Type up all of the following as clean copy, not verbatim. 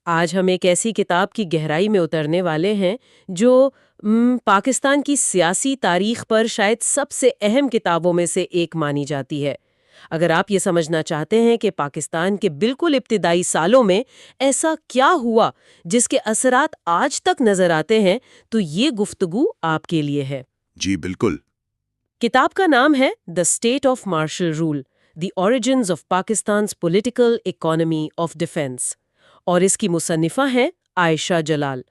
آج ہم ایک ایسی کتاب کی گہرائی میں اترنے والے ہیں جو پاکستان کی سیاسی تاریخ پر شاید سب سے اہم کتابوں میں سے ایک مانی جاتی ہے۔ اگر آپ یہ سمجھنا چاہتے ہیں کہ پاکستان کے بالکل ابتدائی سالوں میں ایسا کیا ہوا جس کے اثرات آج تک نظر آتے ہیں، تو یہ گفتگو آپ کے لیے ہے۔ جی بالکل۔ کتاب کا نام ہے The State of Martial Rule: The Origins of Pakistan's Political Economy of Defense، اور اس کی مصنفہ ہیں عائشہ جلال۔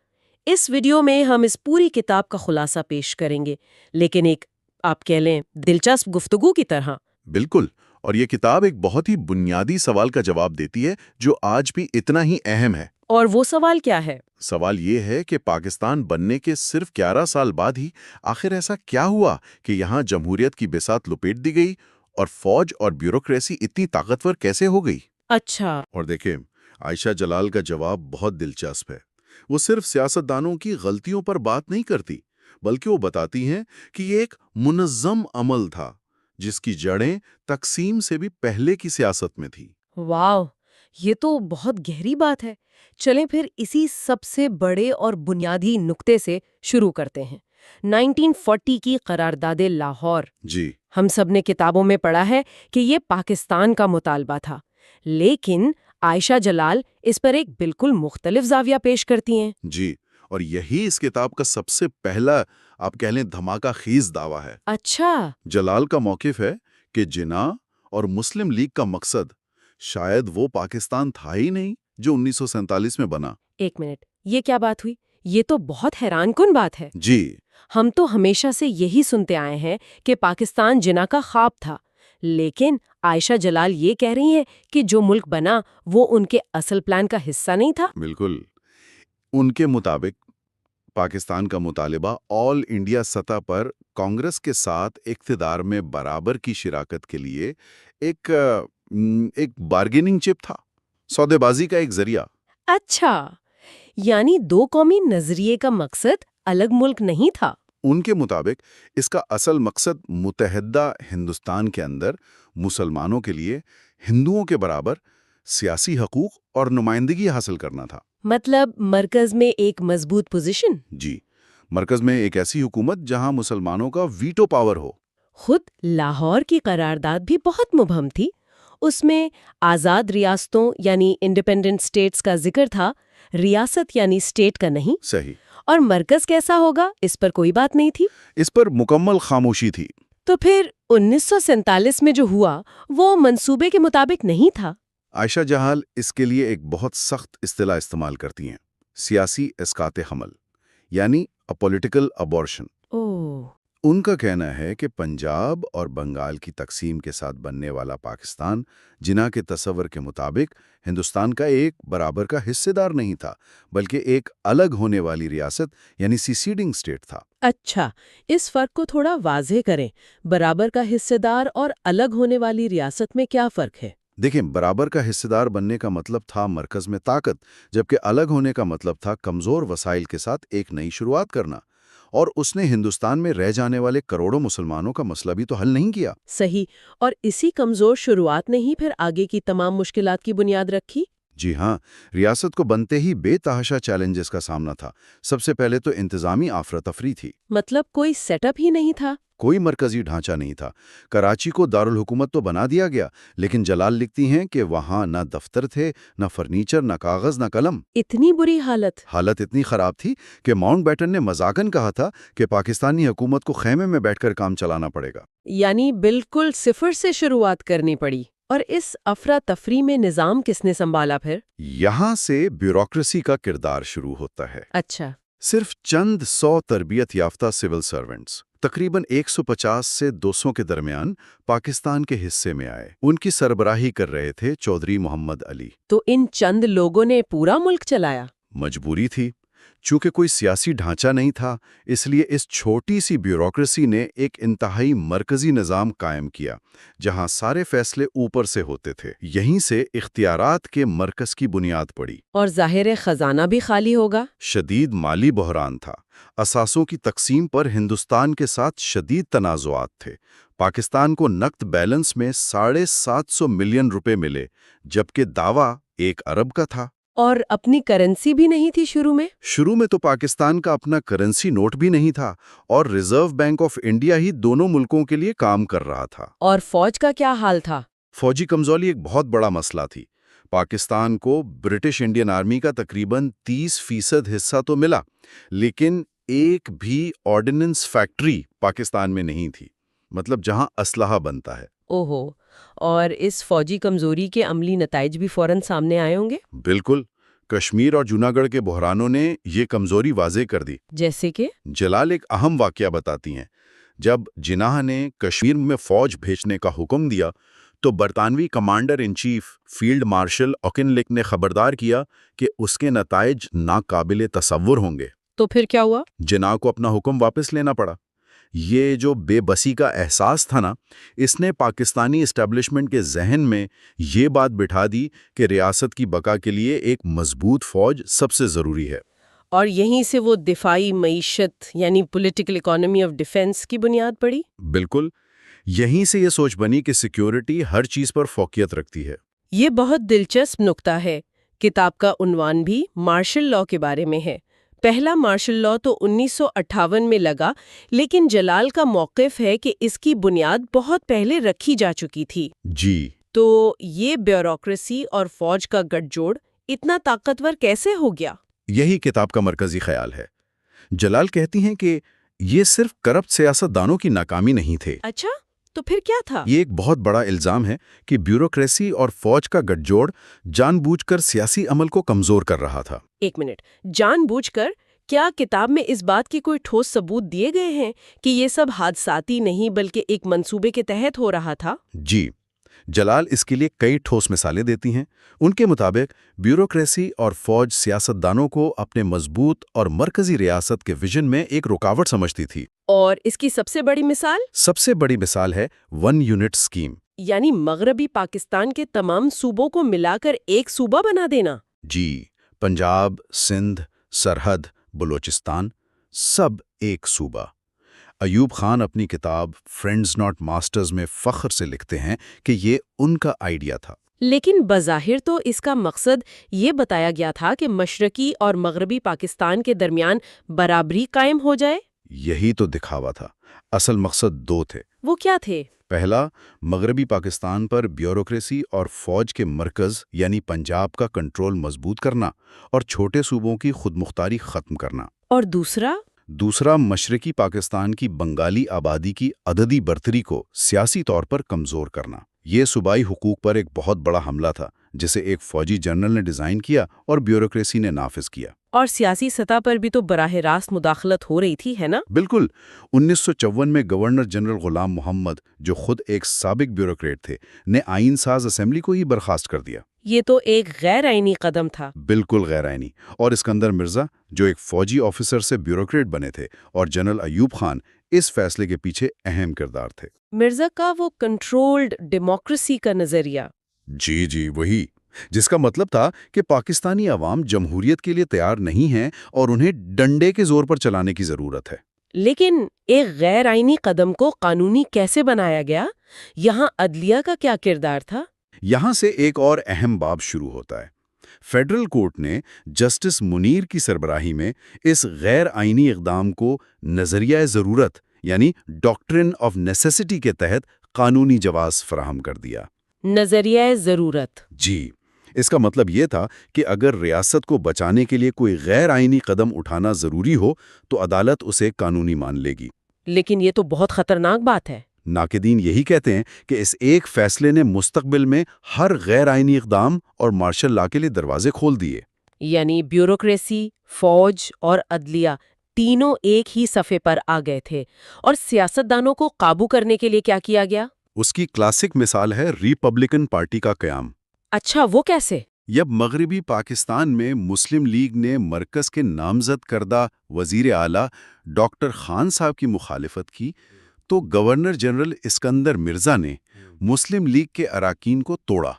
اس ویڈیو میں ہم اس پوری کتاب کا خلاصہ پیش کریں گے، لیکن ایک آپ کہہ لیں دلچسپ گفتگو کی طرح۔ بالکل، اور یہ کتاب ایک بہت ہی بنیادی سوال کا جواب دیتی ہے جو آج بھی اتنا ہی اہم ہے۔ اور وہ سوال کیا ہے؟ سوال یہ ہے کہ پاکستان بننے کے صرف 11 سال بعد ہی آخر ایسا کیا ہوا کہ یہاں جمہوریت کی بساط لپیٹ دی گئی اور فوج اور بیوروکریسی اتنی طاقتور کیسے ہو گئی؟ اچھا۔ اور دیکھیں، عائشہ جلال کا جواب بہت دلچسپ ہے۔ وہ صرف سیاستدانوں کی غلطیوں پر بات نہیں کرتی، بلکہ وہ بتاتی ہیں کہ یہ ایک منظم عمل تھا جس کی جڑیں تقسیم سے بھی پہلے کی سیاست میں تھی۔ واو، یہ تو بہت گہری بات ہے۔ چلیں پھر اسی سب سے بڑے اور بنیادی نقطے سے شروع کرتے ہیں۔ 1940 کی قرارداد لاہور۔ جی، ہم سب نے کتابوں میں پڑھا ہے کہ یہ پاکستان کا مطالبہ تھا، لیکن عائشہ جلال اس پر ایک بالکل مختلف زاویہ پیش کرتی ہیں۔ جی، اور یہی اس کتاب کا سب سے پہلا آپ کہہ لیں دھماکہ خیز دعویٰ ہے۔ اچھا۔ جلال کا موقف ہے کہ جناح اور مسلم لیگ کا مقصد شاید وہ پاکستان تھا ہی نہیں جو 1947 میں بنا۔ ایک منٹ، یہ کیا بات ہوئی؟ یہ تو بہت حیران کن بات ہے۔ جی، ہم تو ہمیشہ سے یہی سنتے آئے ہیں کہ پاکستان جناح کا خواب تھا، لیکن عائشہ جلال یہ کہہ رہی ہیں کہ جو ملک بنا وہ ان کے اصل پلان کا حصہ نہیں تھا۔ بالکل۔ ان کے مطابق پاکستان کا مطالبہ آل انڈیا سطح پر کانگریس کے ساتھ اقتدار میں برابر کی شراکت کے لیے ایک بارگیننگ چپ تھا، سودے بازی کا ایک ذریعہ۔ اچھا، یعنی دو قومی نظریے کا مقصد الگ ملک نہیں تھا۔ ان کے مطابق اس کا اصل مقصد متحدہ ہندوستان کے اندر مسلمانوں کے لیے ہندوؤں کے برابر سیاسی حقوق اور نمائندگی حاصل کرنا تھا۔ مطلب مرکز میں ایک مضبوط پوزیشن۔ جی، مرکز میں ایک ایسی حکومت جہاں مسلمانوں کا ویٹو پاور ہو۔ خود لاہور کی قرارداد بھی بہت مبہم تھی۔ اس میں آزاد ریاستوں یعنی انڈیپینڈنٹ اسٹیٹس کا ذکر تھا، ریاست یعنی اسٹیٹ کا نہیں۔ صحیح۔ اور مرکز کیسا ہوگا اس پر کوئی بات نہیں تھی۔ اس پر مکمل خاموشی تھی۔ تو پھر 1947 میں جو ہوا وہ منصوبے کے مطابق نہیں تھا۔ عائشہ جہال اس کے لیے ایک بہت سخت اصطلاح استعمال کرتی ہیں، سیاسی اسقاط حمل، یعنی a political abortion۔ اوہ۔ ان کا کہنا ہے کہ پنجاب اور بنگال کی تقسیم کے ساتھ بننے والا پاکستان جناح کے تصور کے مطابق ہندوستان کا ایک برابر کا حصے دار نہیں تھا، بلکہ ایک الگ ہونے والی ریاست یعنی سیسیڈنگ اسٹیٹ تھا۔ اچھا، اس فرق کو تھوڑا واضح کریں۔ برابر کا حصے دار اور الگ ہونے والی ریاست میں کیا فرق ہے؟ دیکھیں، برابر کا حصے دار بننے کا مطلب تھا مرکز میں طاقت، جبکہ الگ ہونے کا مطلب تھا کمزور وسائل کے ساتھ ایک نئی شروعات کرنا۔ اور اس نے ہندوستان میں رہ جانے والے کروڑوں مسلمانوں کا مسئلہ بھی تو حل نہیں کیا۔ صحیح، اور اسی کمزور شروعات نے ہی پھر آگے کی تمام مشکلات کی بنیاد رکھی۔ جی ہاں، ریاست کو بنتے ہی بے تحاشا چیلنجز کا سامنا تھا۔ سب سے پہلے تو انتظامی افراتفری تھی۔ مطلب کوئی سیٹ اپ ہی نہیں تھا؟ کوئی مرکزی ڈھانچہ نہیں تھا۔ کراچی کو دارالحکومت تو بنا دیا گیا، لیکن جلال لکھتی ہیں کہ وہاں نہ دفتر تھے، نہ فرنیچر، نہ کاغذ، نہ قلم۔ اتنی بری حالت؟ حالت اتنی خراب تھی کہ ماؤنٹ بیٹن نے مذاقن کہا تھا کہ پاکستانی حکومت کو خیمے میں بیٹھ کر کام چلانا پڑے گا۔ یعنی بالکل صفر سے شروعات کرنی پڑی۔ اور اس افراتفری میں نظام کس نے سنبھالا پھر؟ یہاں سے بیوروکریسی کا کردار شروع ہوتا ہے۔ اچھا۔ صرف چند 100 تربیت یافتہ سول سرونٹس تقریباً 150 سے 200 کے درمیان پاکستان کے حصے میں آئے۔ ان کی سربراہی کر رہے تھے چودھری محمد علی۔ تو ان چند لوگوں نے پورا ملک چلایا؟ مجبوری تھی، چونکہ کوئی سیاسی ڈھانچہ نہیں تھا، اس لیے اس چھوٹی سی بیوروکریسی نے ایک انتہائی مرکزی نظام قائم کیا جہاں سارے فیصلے اوپر سے ہوتے تھے۔ یہیں سے اختیارات کے مرکز کی بنیاد پڑی۔ اور ظاہر خزانہ بھی خالی ہوگا۔ شدید مالی بحران تھا۔ اثاثوں کی تقسیم پر ہندوستان کے ساتھ شدید تنازعات تھے۔ پاکستان کو نقد بیلنس میں 750 ملین روپے ملے، جبکہ دعویٰ 1 ارب کا تھا۔ اور اپنی کرنسی بھی نہیں تھی شروع میں؟ شروع میں تو پاکستان کا اپنا کرنسی نوٹ بھی نہیں تھا اور ریزرو بینک آف انڈیا ہی دونوں ملکوں کے لیے کام کر رہا تھا۔ اور فوج کا کیا حال تھا؟ فوجی کمزوری ایک بہت بڑا مسئلہ تھی۔ پاکستان کو برٹش انڈین آرمی کا تقریباً 30% حصہ تو ملا، لیکن ایک بھی آرڈیننس فیکٹری پاکستان میں نہیں تھی، مطلب جہاں اسلحہ بنتا ہے۔ اوہو، اور اس فوجی کمزوری کے عملی نتائج بھی فوراً سامنے آئے ہوں گے؟ بالکل، کشمیر اور جونا گڑھ کے بحرانوں نے یہ کمزوری واضح کر دی۔ جیسے کہ؟ جلال ایک اہم واقعہ بتاتی ہیں۔ جب جناح نے کشمیر میں فوج بھیجنے کا حکم دیا تو برطانوی commander in chief field marshal Auchinleck نے خبردار کیا کہ اس کے نتائج ناقابل تصور ہوں گے۔ تو پھر کیا ہوا؟ جناح کو اپنا حکم واپس لینا پڑا۔ یہ جو بے بسی کا احساس تھا نا، اس نے پاکستانی اسٹیبلشمنٹ کے ذہن میں یہ بات بٹھا دی کہ ریاست کی بقا کے لیے ایک مضبوط فوج سب سے ضروری ہے۔ اور یہیں سے وہ دفاعی معیشت یعنی پولیٹیکل اکانومی آف ڈیفنس کی بنیاد پڑی؟ بالکل، یہیں سے یہ سوچ بنی کہ سیکیورٹی ہر چیز پر فوقیت رکھتی ہے۔ یہ بہت دلچسپ نکتہ ہے۔ کتاب کا عنوان بھی مارشل لاء کے بارے میں ہے۔ پہلا مارشل لاء تو 1958 میں لگا، لیکن جلال کا موقف ہے کہ اس کی بنیاد بہت پہلے رکھی جا چکی تھی۔ جی، تو یہ بیوروکریسی اور فوج کا گٹھ جوڑ اتنا طاقتور کیسے ہو گیا؟ یہی کتاب کا مرکزی خیال ہے۔ جلال کہتی ہیں کہ یہ صرف کرپٹ سیاست دانوں کی ناکامی نہیں تھے۔ اچھا، تو پھر کیا تھا؟ یہ ایک بہت بڑا الزام ہے کہ بیوروکریسی اور فوج کا گٹھ جوڑ جان بوجھ کر سیاسی عمل کو کمزور کر رہا تھا۔ ایک منٹ، جان بوجھ کر؟ کیا کتاب میں اس بات کی کوئی ٹھوس ثبوت دیے گئے ہیں کہ یہ سب حادثاتی نہیں بلکہ ایک منصوبے کے تحت ہو رہا تھا؟ جی، جلال اس کے لیے کئی ٹھوس مثالیں دیتی ہیں۔ ان کے مطابق بیوروکریسی اور فوج سیاستدانوں کو اپنے مضبوط اور مرکزی ریاست کے ویژن میں ایک رکاوٹ سمجھتی تھی۔ اور اس کی سب سے بڑی مثال؟ سب سے بڑی مثال ہے 1 یونٹ اسکیم۔ یعنی مغربی پاکستان کے تمام صوبوں کو ملا کر ایک صوبہ بنا دینا؟ جی، پنجاب، سندھ، سرحد، بلوچستان، سب ایک صوبہ۔ ایوب خان اپنی کتاب فرینڈز ناٹ ماسٹرز میں فخر سے لکھتے ہیں کہ یہ ان کا آئیڈیا تھا۔ لیکن بظاہر تو اس کا مقصد یہ بتایا گیا تھا کہ مشرقی اور مغربی پاکستان کے درمیان برابری قائم ہو جائے۔ یہی تو دکھاوا تھا۔ اصل مقصد 2 تھے۔ وہ کیا تھے؟ پہلا، مغربی پاکستان پر بیوروکریسی اور فوج کے مرکز یعنی پنجاب کا کنٹرول مضبوط کرنا اور چھوٹے صوبوں کی خود مختاری ختم کرنا۔ اور دوسرا؟ دوسرا، مشرقی پاکستان کی بنگالی آبادی کی عددی برتری کو سیاسی طور پر کمزور کرنا۔ یہ صوبائی حقوق پر ایک بہت بڑا حملہ تھا جسے ایک فوجی جنرل نے ڈیزائن کیا اور بیوروکریسی نے نافذ کیا۔ اور سیاسی سطح پر بھی تو براہ راست مداخلت ہو رہی تھی، ہے نا؟ بالکل۔ 1954 میں گورنر جنرل غلام محمد، جو خود ایک سابق بیوروکریٹ تھے، نے آئین ساز اسمبلی کو ہی برخاست کر دیا۔ یہ تو ایک غیر آئینی قدم تھا۔ بالکل غیر آئینی۔ اور اسکندر مرزا، جو ایک فوجی آفیسر سے بیوروکریٹ بنے تھے، اور جنرل ایوب خان اس فیصلے کے پیچھے اہم کردار تھے۔ مرزا کا وہ کنٹرولڈ ڈیموکریسی کا نظریہ۔ جی وہی، جس کا مطلب تھا کہ پاکستانی عوام جمہوریت کے لیے تیار نہیں ہیں اور انہیں ڈنڈے کے زور پر چلانے کی ضرورت ہے۔ لیکن ایک غیر آئینی قدم کو قانونی کیسے بنایا گیا؟ یہاں عدلیہ کا کیا کردار تھا؟ یہاں سے ایک اور اہم باب شروع ہوتا ہے۔ فیڈرل کورٹ نے جسٹس منیر کی سربراہی میں اس غیر آئینی اقدام کو نظریہ ضرورت یعنی ڈاکٹرن آف نیسیسٹی کے تحت قانونی جواز فراہم کر دیا۔ نظریہ ضرورت؟ جی، اس کا مطلب یہ تھا کہ اگر ریاست کو بچانے کے لیے کوئی غیر آئینی قدم اٹھانا ضروری ہو تو عدالت اسے قانونی مان لے گی۔ لیکن یہ تو بہت خطرناک بات ہے۔ ناقدین یہی کہتے ہیں کہ اس ایک فیصلے نے مستقبل میں ہر غیر آئینی اقدام اور مارشل لا کے لیے دروازے کھول دیے۔ یعنی بیوروکریسی، فوج اور عدلیہ تینوں ایک ہی صفحے پر آ گئے تھے۔ اور سیاستدانوں کو قابو کرنے کے لیے کیا کیا گیا؟ اس کی کلاسک مثال ہے ریپبلکن پارٹی کا قیام۔ اچھا، وہ کیسے؟ جب مغربی پاکستان میں مسلم لیگ نے مرکز کے نامزد کردہ وزیر اعلیٰ ڈاکٹر خان صاحب کی مخالفت کی تو گورنر جنرل اسکندر مرزا نے مسلم لیگ کے اراکین کو توڑا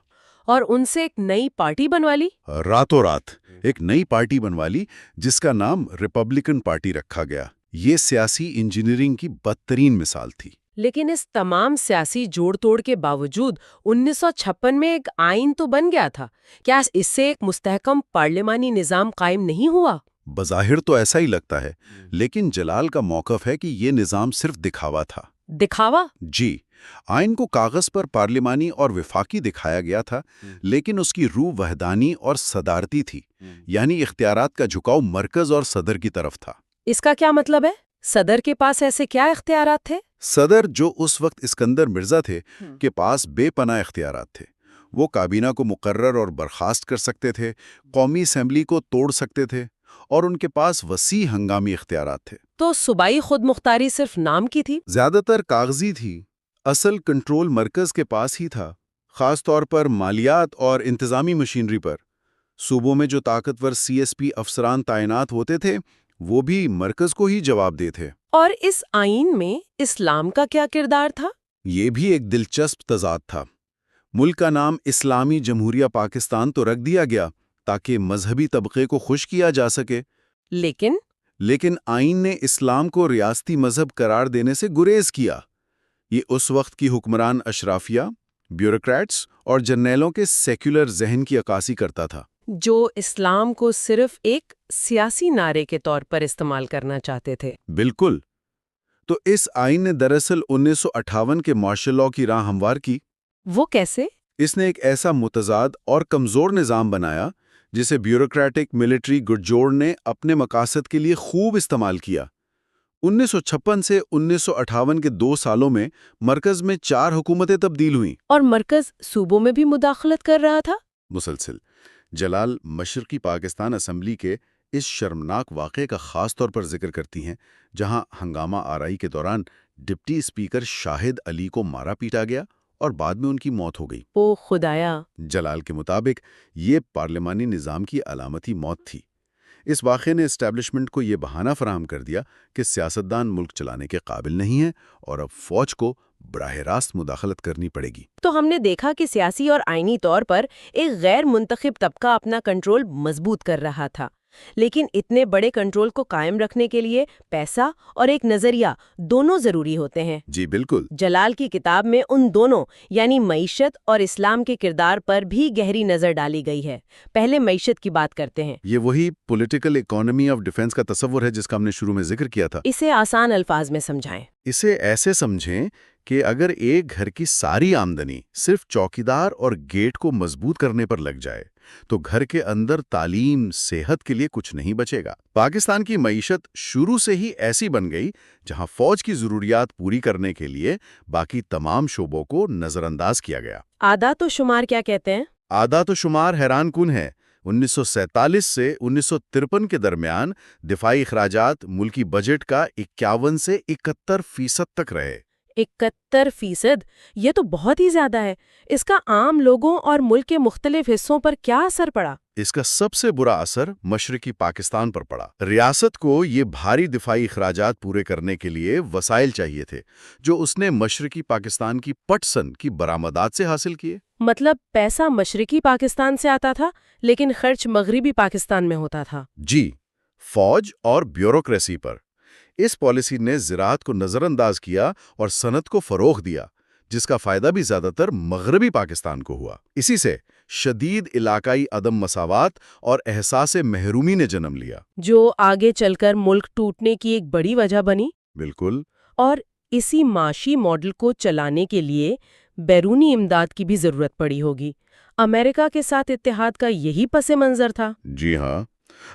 اور ان سے ایک نئی پارٹی بنوا لی۔ راتوں رات ایک نئی پارٹی بنوا لی جس کا نام ریپبلکن پارٹی رکھا گیا۔ یہ سیاسی انجینئرنگ کی بدترین مثال تھی۔ لیکن اس تمام سیاسی جوڑ توڑ کے باوجود 1956 میں ایک آئین تو بن گیا تھا. کیا اس سے ایک مستحکم پارلیمانی نظام قائم نہیں ہوا؟ بظاہر تو ایسا ہی لگتا ہے، لیکن جلال کا موقف ہے کہ یہ نظام صرف دکھاوا تھا۔ دکھاوا؟ جی، آئین کو کاغذ پر پارلیمانی اور وفاقی دکھایا گیا تھا، لیکن اس کی روح وحدانی اور صدارتی تھی، یعنی اختیارات کا جھکاؤ مرکز اور صدر کی طرف تھا۔ اس کا کیا مطلب ہے؟ صدر کے پاس ایسے کیا اختیارات تھے؟ صدر، جو اس وقت اسکندر مرزا تھے، کے پاس بے پناہ اختیارات تھے۔ وہ کابینہ کو مقرر اور برخاست کر سکتے تھے، قومی اسمبلی کو توڑ سکتے تھے، اور ان کے پاس وسیع ہنگامی اختیارات تھے۔ تو صوبائی خود مختاری صرف نام کی تھی؟ زیادہ تر کاغذی تھی، اصل کنٹرول مرکز کے پاس ہی تھا، خاص طور پر مالیات اور انتظامی مشینری پر۔ صوبوں میں جو طاقتور CSP افسران تعینات ہوتے تھے، وہ بھی مرکز کو ہی جواب دے تھے۔ اور اس آئین میں اسلام کا کیا کردار تھا؟ یہ بھی ایک دلچسپ تضاد تھا۔ ملک کا نام اسلامی جمہوریہ پاکستان تو رکھ دیا گیا تاکہ مذہبی طبقے کو خوش کیا جا سکے، لیکن آئین نے اسلام کو ریاستی مذہب قرار دینے سے گریز کیا۔ یہ اس وقت کی حکمران اشرافیہ، بیوروکریٹس اور جرنیلوں کے سیکولر ذہن کی عکاسی کرتا تھا، جو اسلام کو صرف ایک سیاسی نعرے کے طور پر استعمال کرنا چاہتے تھے۔ بالکل۔ تو اس آئین نے دراصل 1958 کے مارشل لاء کی راہ ہموار کی۔ وہ کیسے؟ اس نے ایک ایسا متضاد اور کمزور نظام بنایا جسے بیوروکریٹک ملٹری گٹھ جوڑ نے اپنے مقاصد کے لیے خوب استعمال کیا۔ 1956 سے 1958 کے 2 سالوں میں مرکز میں 4 حکومتیں تبدیل ہوئیں۔ اور مرکز صوبوں میں بھی مداخلت کر رہا تھا؟ مسلسل۔ جلال مشرقی پاکستان اسمبلی کے اس شرمناک واقعے کا خاص طور پر ذکر کرتی ہیں، جہاں ہنگامہ آرائی کے دوران ڈپٹی اسپیکر شاہد علی کو مارا پیٹا گیا اور بعد میں ان کی موت ہو گئی۔ او خدایا! جلال کے مطابق یہ پارلیمانی نظام کی علامتی موت تھی۔ اس واقعے نے اسٹیبلشمنٹ کو یہ بہانہ فراہم کر دیا کہ سیاستدان ملک چلانے کے قابل نہیں ہیں اور اب فوج کو براہ راست مداخلت کرنی پڑے گی۔ تو ہم نے دیکھا کہ سیاسی اور آئینی طور پر ایک غیر منتخب طبقہ اپنا کنٹرول مضبوط کر رہا تھا، لیکن اتنے بڑے کنٹرول کو قائم رکھنے کے لیے پیسہ اور ایک نظریہ دونوں ضروری ہوتے ہیں۔ جی بالکل۔ جلال کی کتاب میں ان دونوں یعنی معیشت اور اسلام کے کردار پر بھی گہری نظر ڈالی گئی ہے۔ پہلے معیشت کی بات کرتے ہیں۔ یہ وہی پولیٹیکل اکانومی آف ڈیفنس کا تصور ہے جس کا ہم نے شروع میں ذکر کیا تھا۔ اسے آسان الفاظ میں سمجھائیں۔ اسے ایسے سمجھیں کہ اگر ایک گھر کی ساری آمدنی صرف چوکیدار اور گیٹ کو مضبوط کرنے پر لگ جائے تو گھر کے اندر تعلیم، صحت کے لیے کچھ نہیں بچے گا۔ پاکستان کی معیشت شروع سے ہی ایسی بن گئی جہاں فوج کی ضروریات پوری کرنے کے لیے باقی تمام شعبوں کو نظر انداز کیا گیا۔ اعداد و شمار کیا کہتے ہیں؟ اعداد و شمار حیران کن ہے۔ 1947 سے 1953 کے درمیان دفاعی اخراجات ملکی بجٹ کا 51 سے 71% تک رہے۔ 71%؟ یہ تو بہت ہی زیادہ ہے۔ اس کا عام لوگوں اور ملک کے مختلف حصوں پر کیا اثر پڑا؟ اس کا سب سے برا اثر مشرقی پاکستان پر پڑا۔ ریاست کو یہ بھاری دفاعی اخراجات پورے کرنے کے لیے وسائل چاہیے تھے، جو اس نے مشرقی پاکستان کی پٹسن کی برآمدات سے حاصل کیے۔ مطلب پیسہ مشرقی پاکستان سے آتا تھا لیکن خرچ مغربی پاکستان میں ہوتا تھا۔ جی، فوج اور بیوروکریسی پر۔ اس پالیسی نے زراعت کو نظر انداز کیا اور صنعت کو فروغ دیا، جس کا فائدہ بھی زیادہ تر مغربی پاکستان کو ہوا۔ اسی سے شدید علاقائی عدم مساوات اور احساس محرومی نے جنم لیا، جو آگے چل کر ملک ٹوٹنے کی ایک بڑی وجہ بنی۔ بالکل۔ اور اسی معاشی ماڈل کو چلانے کے لیے بیرونی امداد کی بھی ضرورت پڑی ہوگی۔ امریکہ کے ساتھ اتحاد کا یہی پس منظر تھا؟ جی ہاں،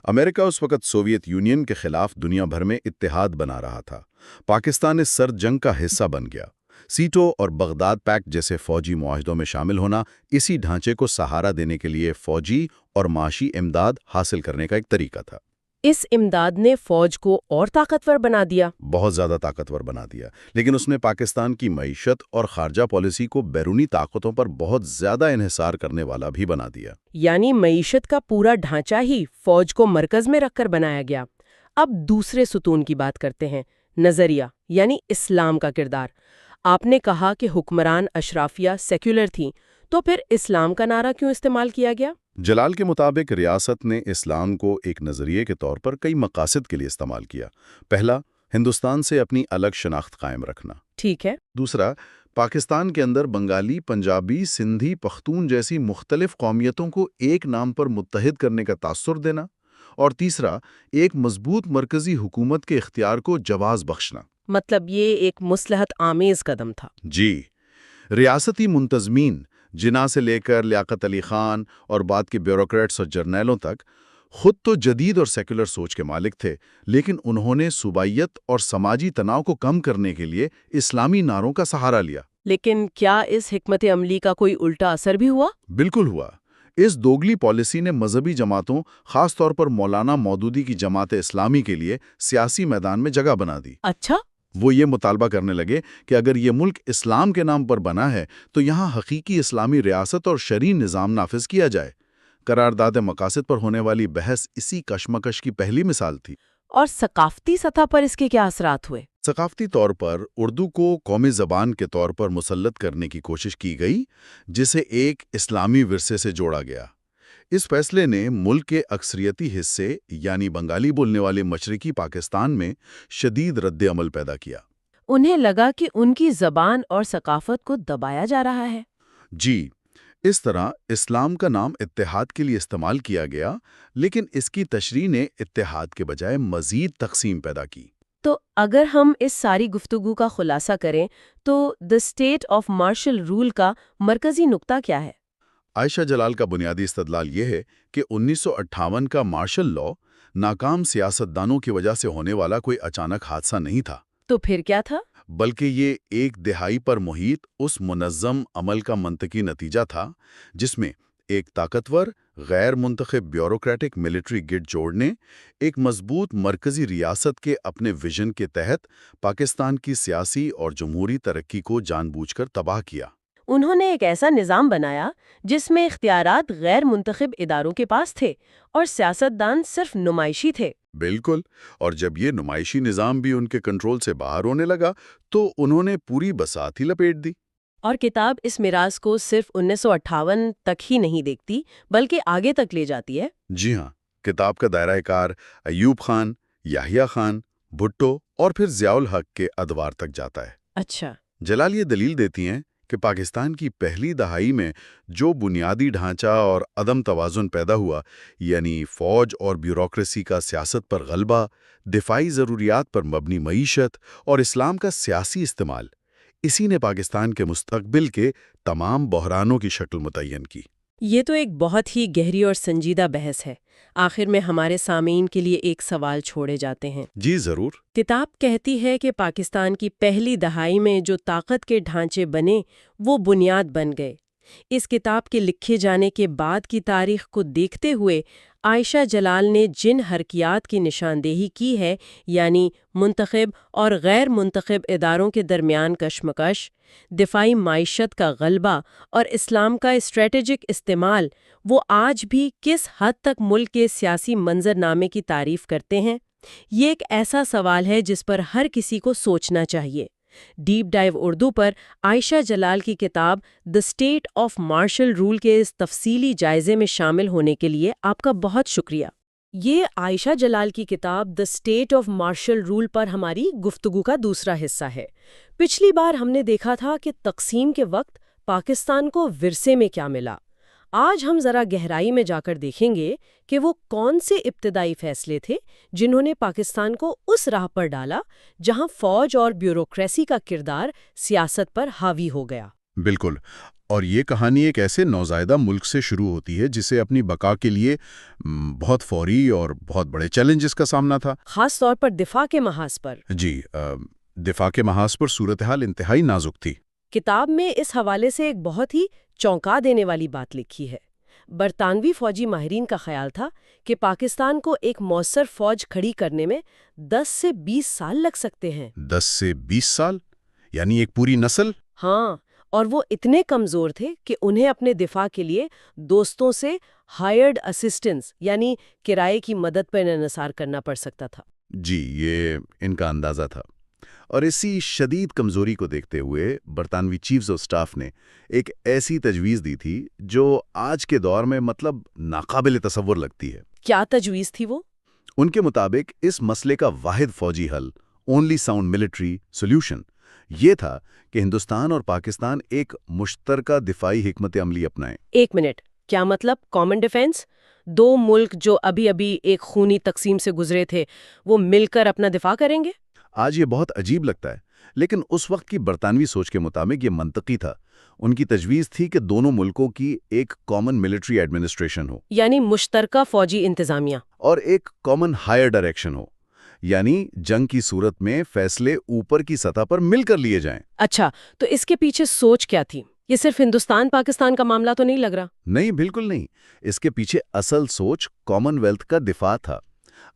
امریکہ اس وقت سوویت یونین کے خلاف دنیا بھر میں اتحاد بنا رہا تھا۔ پاکستان اس سرد جنگ کا حصہ بن گیا۔ سیٹو اور بغداد پیکٹ جیسے فوجی معاہدوں میں شامل ہونا اسی ڈھانچے کو سہارا دینے کے لیے فوجی اور معاشی امداد حاصل کرنے کا ایک طریقہ تھا۔ اس امداد نے فوج کو اور طاقتور بنا دیا؟ بہت زیادہ طاقتور بنا دیا، لیکن اس نے پاکستان کی معیشت اور خارجہ پالیسی کو بیرونی طاقتوں پر بہت زیادہ انحصار کرنے والا بھی بنا دیا۔ یعنی معیشت کا پورا ڈھانچہ ہی فوج کو مرکز میں رکھ کر بنایا گیا۔ اب دوسرے ستون کی بات کرتے ہیں، نظریہ یعنی اسلام کا کردار۔ آپ نے کہا کہ حکمران اشرافیہ سیکولر تھیں، تو پھر اسلام کا نعرہ کیوں استعمال کیا گیا؟ جلال کے مطابق ریاست نے اسلام کو ایک نظریے کے طور پر کئی مقاصد کے لیے استعمال کیا۔ پہلا، ہندوستان سے اپنی الگ شناخت قائم رکھنا۔ ٹھیک ہے۔ دوسرا، پاکستان کے اندر بنگالی، پنجابی، سندھی، پختون جیسی مختلف قومیتوں کو ایک نام پر متحد کرنے کا تاثر دینا۔ اور تیسرا، ایک مضبوط مرکزی حکومت کے اختیار کو جواز بخشنا۔ مطلب یہ ایک مصلحت آمیز قدم تھا۔ جی، ریاستی منتظمین، جناح سے لے کر لیاقت علی خان اور بعد کے بیوروکریٹس اور جرنیلوں تک، خود تو جدید اور سیکولر سوچ کے مالک تھے، لیکن انہوں نے صوبائیت اور سماجی تناؤ کو کم کرنے کے لیے اسلامی نعروں کا سہارا لیا۔ لیکن کیا اس حکمت عملی کا کوئی الٹا اثر بھی ہوا؟ بالکل ہوا۔ اس دوگلی پالیسی نے مذہبی جماعتوں، خاص طور پر مولانا مودودی کی جماعت اسلامی کے لیے سیاسی میدان میں جگہ بنا دی۔ اچھا۔ وہ یہ مطالبہ کرنے لگے کہ اگر یہ ملک اسلام کے نام پر بنا ہے تو یہاں حقیقی اسلامی ریاست اور شرعی نظام نافذ کیا جائے۔ قرارداد مقاصد پر ہونے والی بحث اسی کشمکش کی پہلی مثال تھی۔ اور ثقافتی سطح پر اس کے کیا اثرات ہوئے؟ ثقافتی طور پر اردو کو قومی زبان کے طور پر مسلط کرنے کی کوشش کی گئی، جسے ایک اسلامی ورثے سے جوڑا گیا۔ اس فیصلے نے ملک کے اکثریتی حصے یعنی بنگالی بولنے والے مشرقی پاکستان میں شدید رد عمل پیدا کیا۔ انہیں لگا کہ ان کی زبان اور ثقافت کو دبایا جا رہا ہے۔ جی، اس طرح اسلام کا نام اتحاد کے لیے استعمال کیا گیا، لیکن اس کی تشریح نے اتحاد کے بجائے مزید تقسیم پیدا کی۔ تو اگر ہم اس ساری گفتگو کا خلاصہ کریں تو the state of martial rule کا مرکزی نقطہ کیا ہے؟ عائشہ جلال کا بنیادی استدلال یہ ہے کہ 1958 کا مارشل لاء ناکام سیاستدانوں کی وجہ سے ہونے والا کوئی اچانک حادثہ نہیں تھا، تو پھر کیا تھا؟ بلکہ یہ ایک دہائی پر محیط اس منظم عمل کا منطقی نتیجہ تھا جس میں ایک طاقتور، غیر منتخب بیوروکریٹک ملٹری گٹ جوڑنے، ایک مضبوط مرکزی ریاست کے اپنے ویژن کے تحت پاکستان کی سیاسی اور جمہوری ترقی کو جان بوجھ کر تباہ کیا۔ انہوں نے ایک ایسا نظام بنایا جس میں اختیارات غیر منتخب اداروں کے پاس تھے اور سیاستدان صرف نمائشی تھے۔ بالکل، اور جب یہ نمائشی نظام بھی ان کے کنٹرول سے باہر ہونے لگا تو انہوں نے پوری بساط ہی لپیٹ دی۔ اور کتاب اس میراث کو صرف 1958 تک ہی نہیں دیکھتی بلکہ آگے تک لے جاتی ہے۔ جی ہاں، کتاب کا دائرہ کار ایوب خان، یحییٰ خان، بھٹو اور پھر ضیاء الحق کے ادوار تک جاتا ہے۔ اچھا۔ جلال یہ دلیل دیتی ہیں کہ پاکستان کی پہلی دہائی میں جو بنیادی ڈھانچہ اور عدم توازن پیدا ہوا، یعنی فوج اور بیوروکریسی کا سیاست پر غلبہ، دفاعی ضروریات پر مبنی معیشت اور اسلام کا سیاسی استعمال، اسی نے پاکستان کے مستقبل کے تمام بحرانوں کی شکل متعین کی۔ یہ تو ایک بہت ہی گہری اور سنجیدہ بحث ہے۔ آخر میں ہمارے سامعین کے لیے ایک سوال چھوڑے جاتے ہیں۔ جی ضرور۔ کتاب کہتی ہے کہ پاکستان کی پہلی دہائی میں جو طاقت کے ڈھانچے بنے وہ بنیاد بن گئے۔ اس کتاب کے لکھے جانے کے بعد کی تاریخ کو دیکھتے ہوئے عائشہ جلال نے جن حرکیات کی نشاندہی کی ہے، یعنی منتخب اور غیر منتخب اداروں کے درمیان کشمکش، دفاعی معیشت کا غلبہ اور اسلام کا اسٹریٹجک استعمال، وہ آج بھی کس حد تک ملک کے سیاسی منظر نامے کی تعریف کرتے ہیں، یہ ایک ایسا سوال ہے جس پر ہر کسی کو سوچنا چاہیے۔ ڈیپ ڈائیو اردو پر عائشہ جلال کی کتاب the state of martial rule کے اس تفصیلی جائزے میں شامل ہونے کے لیے آپ کا بہت شکریہ۔ یہ عائشہ جلال کی کتاب the state of martial rule پر ہماری گفتگو کا دوسرا حصہ ہے۔ پچھلی بار ہم نے دیکھا تھا کہ تقسیم کے وقت پاکستان کو ورثے میں کیا ملا۔ آج ہم ذرا گہرائی میں جا کر دیکھیں گے کہ وہ کون سے ابتدائی فیصلے تھے جنہوں نے پاکستان کو اس راہ پر ڈالا جہاں فوج اور بیوروکریسی کا کردار سیاست پر حاوی ہو گیا۔ بالکل، اور یہ کہانی ایک ایسے نوزائیدہ ملک سے شروع ہوتی ہے جسے اپنی بقا کے لیے بہت فوری اور بہت بڑے چیلنجز کا سامنا تھا، خاص طور پر دفاع کے محاذ پر۔ جی، دفاع کے محاذ پر صورتحال انتہائی نازک تھی۔ کتاب میں اس حوالے سے ایک بہت ہی چونکا دینے والی بات لکھی ہے۔ برطانوی فوجی ماہرین کا خیال تھا کہ پاکستان کو ایک مؤثر فوج کھڑی کرنے میں 10 سے 20 سال لگ سکتے ہیں۔ 10 سے 20 سال؟ یعنی ایک پوری نسل؟ ہاں، اور وہ اتنے کمزور تھے کہ انہیں اپنے دفاع کے لیے دوستوں سے ہائرڈ اسسٹنس یعنی کرائے کی مدد پر انحصار کرنا پڑ سکتا تھا۔ جی، یہ ان کا اندازہ تھا۔ اور اسی شدید کمزوری کو دیکھتے ہوئے برطانوی چیفز آف سٹاف نے ایک ایسی تجویز دی تھی جو آج کے دور میں ناقابل تصور لگتی ہے۔ کیا تجویز تھی وہ؟ ان کے مطابق اس مسئلے کا واحد فوجی حل اونلی ساؤنڈ ملٹری سولوشن یہ تھا کہ ہندوستان اور پاکستان ایک مشترکہ دفاعی حکمت عملی اپنائیں۔ ایک منٹ، کیا مطلب کامن ڈیفense؟ دو ملک جو ابھی ابھی ایک خونی تقسیم سے گزرے تھے وہ مل کر اپنا دفاع کریں گے؟ آج یہ بہت عجیب لگتا ہے، لیکن اس وقت کی برطانوی سوچ کے مطابق یہ منطقی تھا۔ ان کی تجویز تھی کہ دونوں ملکوں کی ایک کامن ملٹری ایڈمنسٹریشن ہو، یعنی مشترکہ فوجی انتظامیہ۔ اور ایک کامن ہائر ڈائریکشن ہو، یعنی جنگ کی صورت میں فیصلے اوپر کی سطح پر مل کر لیے جائیں۔ اچھا، تو اس کے پیچھے سوچ کیا تھی؟ یہ صرف ہندوستان پاکستان کا معاملہ تو نہیں لگ رہا؟ نہیں، بالکل نہیں۔ اس کے پیچھے اصل سوچ کامن ویلتھ کا دفاع تھا۔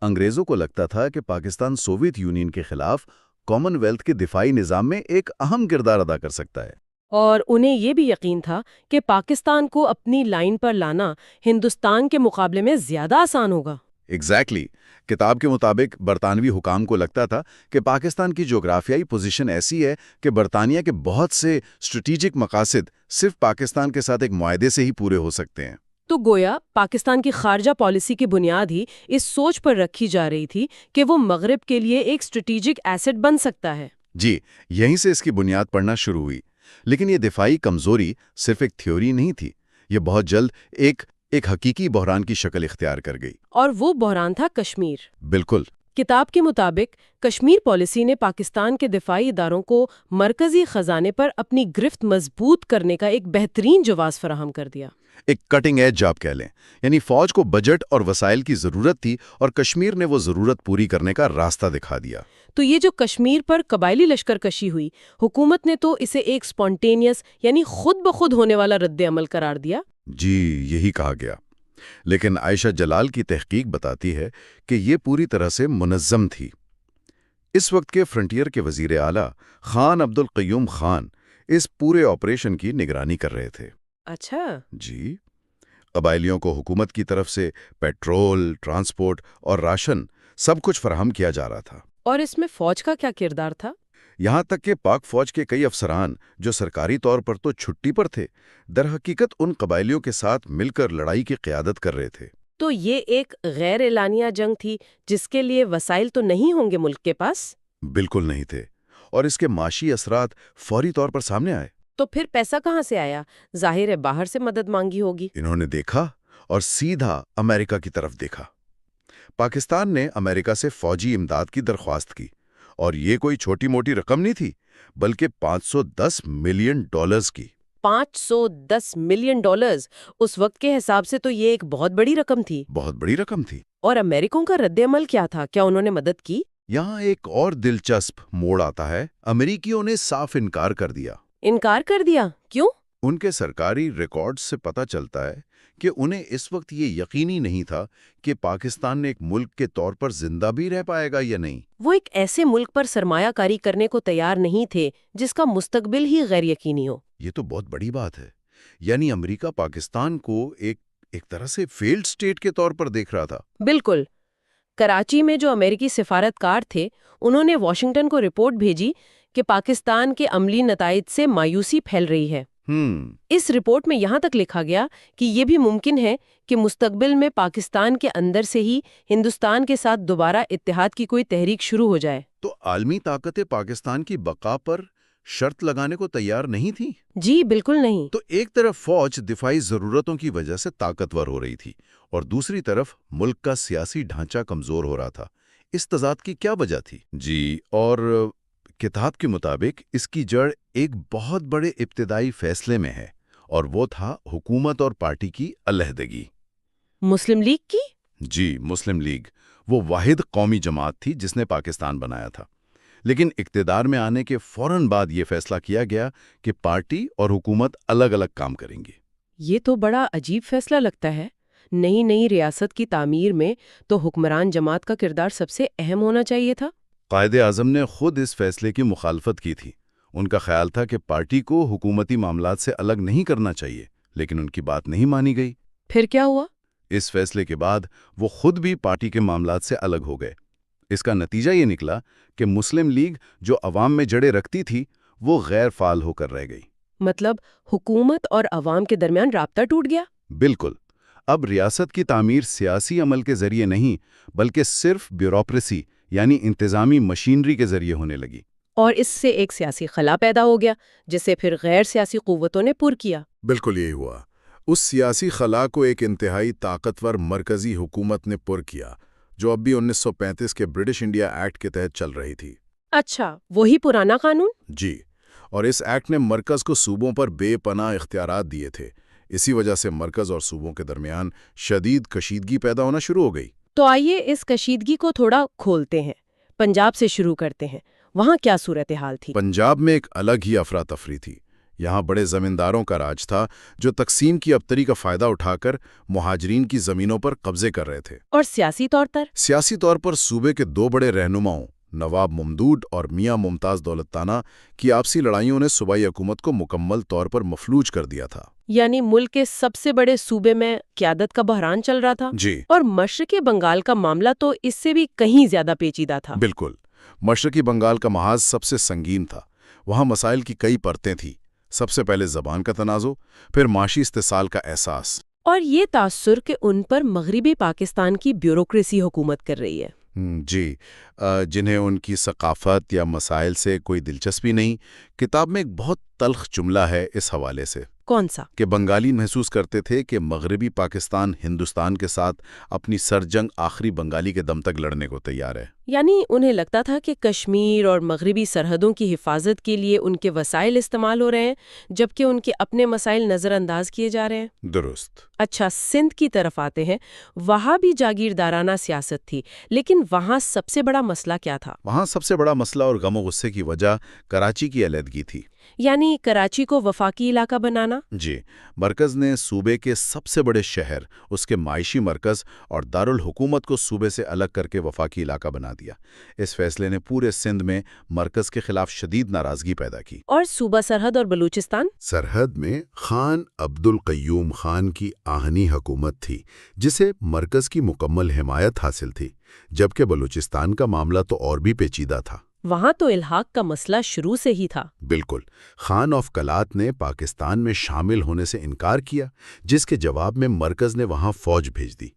انگریزوں کو لگتا تھا کہ پاکستان سوویت یونین کے خلاف کامن ویلتھ کے دفاعی نظام میں ایک اہم کردار ادا کر سکتا ہے۔ اور انہیں یہ بھی یقین تھا کہ پاکستان کو اپنی لائن پر لانا ہندوستان کے مقابلے میں زیادہ آسان ہوگا۔ ایگزیکٹلی کتاب کے مطابق برطانوی حکام کو لگتا تھا کہ پاکستان کی جغرافیائی پوزیشن ایسی ہے کہ برطانیہ کے بہت سے اسٹریٹجک مقاصد صرف پاکستان کے ساتھ ایک معاہدے سے ہی پورے ہو سکتے ہیں۔ تو گویا پاکستان کی خارجہ پالیسی کی بنیاد ہی اس سوچ پر رکھی جا رہی تھی کہ وہ مغرب کے لیے ایک اسٹریٹجک ایسٹ بن سکتا ہے۔ جی، یہیں سے اس کی بنیاد پڑنا شروع ہوئی۔ لیکن یہ دفاعی کمزوری صرف ایک تھیوری نہیں تھی، یہ بہت جلد ایک حقیقی بحران کی شکل اختیار کر گئی۔ اور وہ بحران تھا کشمیر۔ بالکل۔ کتاب کے مطابق کشمیر پالیسی نے پاکستان کے دفاعی اداروں کو مرکزی خزانے پر اپنی گرفت مضبوط کرنے کا ایک بہترین جواز فراہم کر دیا۔ ایک کٹنگ ایج جاب کہہ لیں، یعنی فوج کو بجٹ اور وسائل کی ضرورت تھی اور کشمیر نے وہ ضرورت پوری کرنے کا راستہ دکھا دیا۔ تو یہ جو کشمیر پر قبائلی لشکر کشی ہوئی، حکومت نے تو اسے ایک سپونٹینیس یعنی خود بخود ہونے والا رد عمل قرار دیا۔ جی، یہی کہا گیا۔ لیکن عائشہ جلال کی تحقیق بتاتی ہے کہ یہ پوری طرح سے منظم تھی۔ اس وقت کے فرنٹیئر کے وزیر اعلیٰ خان عبد القیوم خان اس پورے آپریشن کی نگرانی کر رہے تھے۔ اچھا۔ جی، قبائلیوں کو حکومت کی طرف سے پیٹرول، ٹرانسپورٹ اور راشن سب کچھ فراہم کیا جا رہا تھا۔ اور اس میں فوج کا کیا کردار تھا؟ یہاں تک کہ پاک فوج کے کئی افسران جو سرکاری طور پر تو چھٹی پر تھے، در حقیقت ان قبائلیوں کے ساتھ مل کر لڑائی کی قیادت کر رہے تھے۔ تو یہ ایک غیر اعلانیہ جنگ تھی جس کے لیے وسائل تو نہیں ہوں گے ملک کے پاس؟ بالکل نہیں تھے، اور اس کے معاشی اثرات فوری طور پر سامنے آئے۔ تو پھر پیسہ کہاں سے آیا؟ ظاہر ہے باہر سے مدد مانگی ہوگی۔ انہوں نے دیکھا اور سیدھا امریکہ کی طرف دیکھا۔ پاکستان نے امریکہ سے فوجی امداد کی درخواست کی، اور یہ کوئی چھوٹی موٹی رقم نہیں تھی، بلکہ $510 ملین کی۔ $510 ملین؟ اس وقت کے حساب سے تو یہ ایک بہت بڑی رقم تھی۔ بہت بڑی رقم تھی۔ اور امریکوں کا رد عمل کیا تھا؟ کیا انہوں نے مدد کی؟ یہاں ایک اور دلچسپ موڑ آتا ہے۔ امریکیوں نے صاف انکار کر دیا۔ انکار کر دیا؟ کیوں؟ ان کے سرکاری ریکارڈ سے پتہ چلتا ہے کہ انہیں اس وقت یہ یقینی نہیں تھا کہ پاکستان ایک ملک کے طور پر زندہ بھی رہ پائے گا یا نہیں۔ وہ ایک ایسے ملک پر سرمایہ کاری کرنے کو تیار نہیں تھے جس کا مستقبل ہی غیر یقینی ہو۔ یہ تو بہت بڑی بات ہے۔ یعنی امریکہ پاکستان کو ایک طرح سے فیلڈ اسٹیٹ کے طور پر دیکھ رہا تھا۔ بالکل۔ کراچی میں جو امریکی سفارتکار تھے، انہوں نے واشنگٹن کو رپورٹ بھیجی کہ پاکستان کے عملی نتائج سے مایوسی پھیل رہی ہے۔ اس رپورٹ میں یہاں تک لکھا گیا کہ یہ بھی ممکن ہے کہ مستقبل میں پاکستان کے اندر سے ہی ہندوستان کے ساتھ دوبارہ اتحاد کی کوئی تحریک شروع ہو جائے۔ تو عالمی طاقتیں پاکستان کی بقا پر شرط لگانے کو تیار نہیں تھی؟ جی بالکل نہیں۔ تو ایک طرف فوج دفاعی ضرورتوں کی وجہ سے طاقتور ہو رہی تھی، اور دوسری طرف ملک کا سیاسی ڈھانچہ کمزور ہو رہا تھا۔ اس تضاد کی کیا وجہ تھی؟ جی، اور کتاب کے مطابق اس کی جڑ ایک بہت بڑے ابتدائی فیصلے میں ہے، اور وہ تھا حکومت اور پارٹی کی علیحدگی۔ مسلم لیگ کی؟ جی، مسلم لیگ وہ واحد قومی جماعت تھی جس نے پاکستان بنایا تھا، لیکن اقتدار میں آنے کے فوراً بعد یہ فیصلہ کیا گیا کہ پارٹی اور حکومت الگ الگ کام کریں گے۔ یہ تو بڑا عجیب فیصلہ لگتا ہے۔ نئی ریاست کی تعمیر میں تو حکمران جماعت کا کردار سب سے اہم ہونا چاہیے تھا۔ قائد اعظم نے خود اس فیصلے کی مخالفت کی تھی۔ ان کا خیال تھا کہ پارٹی کو حکومتی معاملات سے الگ نہیں کرنا چاہیے، لیکن ان کی بات نہیں مانی گئی۔ پھر کیا ہوا؟ اس فیصلے کے بعد وہ خود بھی پارٹی کے معاملات سے الگ ہو گئے۔ اس کا نتیجہ یہ نکلا کہ مسلم لیگ جو عوام میں جڑیں رکھتی تھی، وہ غیر فعال ہو کر رہ گئی۔ مطلب حکومت اور عوام کے درمیان رابطہ ٹوٹ گیا؟ بالکل۔ اب ریاست کی تعمیر سیاسی عمل کے ذریعے نہیں، بلکہ صرف بیوروکریسی یعنی انتظامی مشینری کے ذریعے ہونے لگی۔ اور اس سے ایک سیاسی خلا پیدا ہو گیا جسے پھر غیر سیاسی قوتوں نے پر کیا۔ بالکل یہی ہوا۔ اس سیاسی خلا کو ایک انتہائی طاقتور مرکزی حکومت نے پر کیا، جو اب بھی 1935 کے برٹش انڈیا ایکٹ کے تحت چل رہی تھی۔ اچھا، وہی پرانا قانون؟ جی، اور اس ایکٹ نے مرکز کو صوبوں پر بے پناہ اختیارات دیے تھے۔ اسی وجہ سے مرکز اور صوبوں کے درمیان شدید کشیدگی پیدا ہونا شروع ہو گئی۔ تو آئیے اس کشیدگی کو تھوڑا کھولتے ہیں، پنجاب سے شروع کرتے ہیں۔ وہاں کیا صورتحال تھی؟ پنجاب میں ایک الگ ہی افراتفری تھی۔ یہاں بڑے زمینداروں کا راج تھا جو تقسیم کی ابتری کا فائدہ اٹھا کر مہاجرین کی زمینوں پر قبضے کر رہے تھے۔ اور سیاسی طور پر؟ سیاسی طور پر صوبے کے دو بڑے رہنماؤں نواب ممدود اور میاں ممتاز دولت تانہ کی آپسی لڑائیوں نے صوبائی حکومت کو مکمل طور پر مفلوج کر دیا تھا۔ یعنی ملک کے سب سے بڑے صوبے میں قیادت کا بحران چل رہا تھا؟ جی، اور مشرقی بنگال کا معاملہ تو اس سے بھی کہیں زیادہ پیچیدہ تھا۔ بالکل۔ مشرقی بنگال کا محاذ سب سے سنگین تھا۔ وہاں مسائل کی کئی پرتیں تھیں۔ سب سے پہلے زبان کا تنازع، پھر معاشی استحصال کا احساس، اور یہ تاثر کہ ان پر مغربی پاکستان کی بیوروکریسی حکومت کر رہی ہے۔ جی، جنہیں ان کی ثقافت یا مسائل سے کوئی دلچسپی نہیں۔ کتاب میں ایک بہت تلخ جملہ ہے اس حوالے سے کون سا؟ کہ بنگالی محسوس کرتے تھے کہ مغربی پاکستان ہندوستان کے ساتھ اپنی سرجنگ آخری بنگالی کے دم تک لڑنے کو تیار ہے۔ یعنی انہیں لگتا تھا کہ کشمیر اور مغربی سرحدوں کی حفاظت کے لیے ان کے وسائل استعمال ہو رہے ہیں، جبکہ ان کے اپنے مسائل نظر انداز کیے جا رہے ہیں۔ درست۔ اچھا، سندھ کی طرف آتے ہیں۔ وہاں بھی جاگیردارانہ سیاست تھی، لیکن وہاں سب سے بڑا مسئلہ کیا تھا؟ وہاں سب سے بڑا مسئلہ اور غم و غصے کی وجہ کراچی کی علیحدگی تھی۔ یعنی کراچی کو وفاقی علاقہ بنانا؟ جی، مرکز نے صوبے کے سب سے بڑے شہر، اس کے معاشی مرکز اور دارالحکومت کو صوبے سے الگ کر کے وفاقی علاقہ بنا دیا۔ اس فیصلے نے پورے سندھ میں مرکز کے خلاف شدید ناراضگی پیدا کی۔ اور صوبہ سرحد اور بلوچستان؟ سرحد میں خان عبد القیوم خان کی آہنی حکومت تھی، جسے مرکز کی مکمل حمایت حاصل تھی، جبکہ بلوچستان کا معاملہ تو اور بھی پیچیدہ تھا۔ وہاں تو الحاق کا مسئلہ شروع سے ہی تھا۔ بالکل۔ خان آف کلات نے پاکستان میں شامل ہونے سے انکار کیا، جس کے جواب میں مرکز نے وہاں فوج بھیج دی۔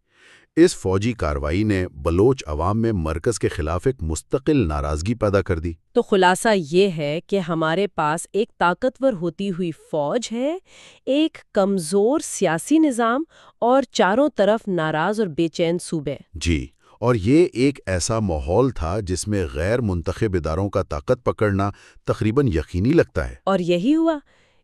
اس فوجی کارروائی نے بلوچ عوام میں مرکز کے خلاف ایک مستقل ناراضگی پیدا کر دی۔ تو خلاصہ یہ ہے کہ ہمارے پاس ایک طاقتور ہوتی ہوئی فوج ہے، ایک کمزور سیاسی نظام اور چاروں طرف ناراض اور بے چین صوبے۔ جی، اور یہ ایک ایسا ماحول تھا جس میں غیر منتخب اداروں کا طاقت پکڑنا تقریباً یقینی لگتا ہے۔ اور یہی ہوا۔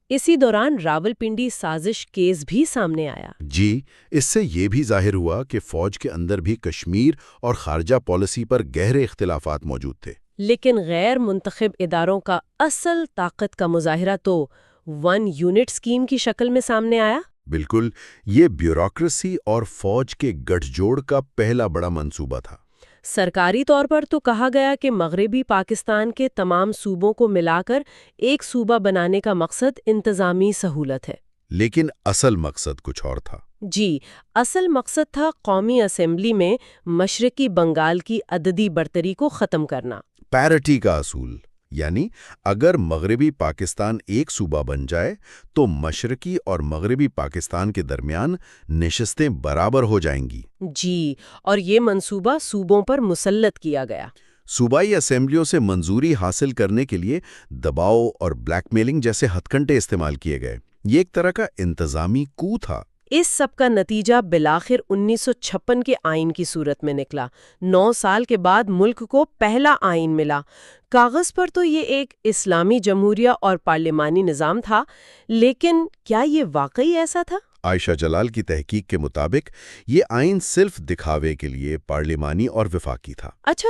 اسی دوران راولپنڈی سازش کیس بھی سامنے آیا۔ جی، اس سے یہ بھی ظاہر ہوا کہ فوج کے اندر بھی کشمیر اور خارجہ پالیسی پر گہرے اختلافات موجود تھے۔ لیکن غیر منتخب اداروں کا اصل طاقت کا مظاہرہ تو 1 یونٹ اسکیم کی شکل میں سامنے آیا۔ بالکل، یہ بیوروکریسی اور فوج کے گٹھ جوڑ کا پہلا بڑا منصوبہ تھا۔ سرکاری طور پر تو کہا گیا کہ مغربی پاکستان کے تمام صوبوں کو ملا کر ایک صوبہ بنانے کا مقصد انتظامی سہولت ہے۔ لیکن اصل مقصد کچھ اور تھا۔ جی، اصل مقصد تھا قومی اسمبلی میں مشرقی بنگال کی عددی برتری کو ختم کرنا۔ پیرٹی کا اصول، یعنی اگر مغربی پاکستان ایک صوبہ بن جائے تو مشرقی اور مغربی پاکستان کے درمیان نشستیں برابر ہو جائیں گی۔ جی، اور یہ منصوبہ صوبوں پر مسلط کیا گیا۔ صوبائی اسمبلیوں سے منظوری حاصل کرنے کے لیے دباؤ اور بلیک میلنگ جیسے ہتھ کنڈے استعمال کیے گئے۔ یہ ایک طرح کا انتظامی کو تھا۔ اس سب کا نتیجہ بالآخر 1956 کے آئین کی صورت میں نکلا۔ 9 سال کے بعد ملک کو پہلا آئین ملا۔ کاغذ پر تو یہ ایک اسلامی جمہوریہ اور پارلیمانی نظام تھا، لیکن کیا یہ واقعی ایسا تھا؟ عائشہ جلال کی تحقیق کے مطابق یہ آئین صرف دکھاوے کے لیے پارلیمانی اور وفاقی تھا۔ اچھا،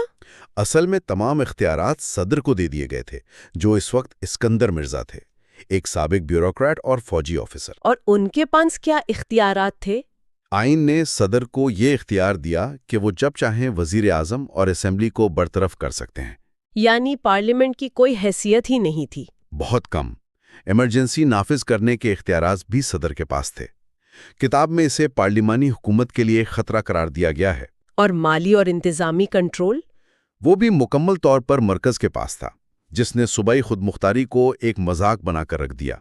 اصل میں تمام اختیارات صدر کو دے دیے گئے تھے، جو اس وقت اسکندر مرزا تھے، ایک سابق بیوروکریٹ اور فوجی آفیسر۔ اور ان کے پاس کیا اختیارات تھے؟ آئین نے صدر کو یہ اختیار دیا کہ وہ جب چاہیں وزیر اعظم اور اسمبلی کو برطرف کر سکتے ہیں۔ یعنی پارلیمنٹ کی کوئی حیثیت ہی نہیں تھی۔ بہت کم۔ ایمرجنسی نافذ کرنے کے اختیارات بھی صدر کے پاس تھے۔ کتاب میں اسے پارلیمانی حکومت کے لیے خطرہ قرار دیا گیا ہے۔ اور مالی اور انتظامی کنٹرول؟ وہ بھی مکمل طور پر مرکز کے پاس تھا، جس نے صوبائی خود مختاری کو ایک مذاق بنا کر رکھ دیا۔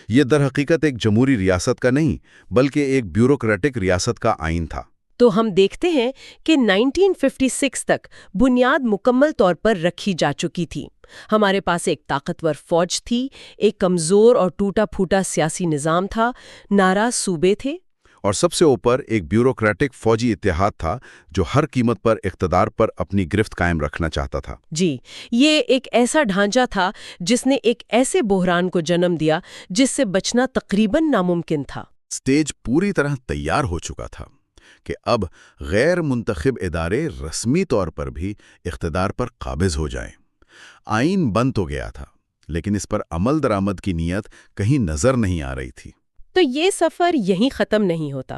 یہ در حقیقت ایک جمہوری ریاست کا نہیں، بلکہ ایک بیوروکریٹک ریاست کا آئین تھا۔ تو ہم دیکھتے ہیں کہ 1956 تک بنیاد مکمل طور پر رکھی جا چکی تھی۔ ہمارے پاس ایک طاقتور فوج تھی، ایک کمزور اور ٹوٹا پھوٹا سیاسی نظام تھا، ناراض صوبے تھے، اور سب سے اوپر ایک بیوروکریٹک فوجی اتحاد تھا جو ہر قیمت پر اقتدار پر اپنی گرفت قائم رکھنا چاہتا تھا۔ جی، یہ ایک ایسا ڈھانچہ تھا جس نے ایک ایسے بحران کو جنم دیا جس سے بچنا تقریباً ناممکن تھا۔ سٹیج پوری طرح تیار ہو چکا تھا کہ اب غیر منتخب ادارے رسمی طور پر بھی اقتدار پر قابض ہو جائیں۔ آئین بن تو گیا تھا، لیکن اس پر عمل درآمد کی نیت کہیں نظر نہیں آ رہی تھی۔ تو یہ سفر یہیں ختم نہیں ہوتا،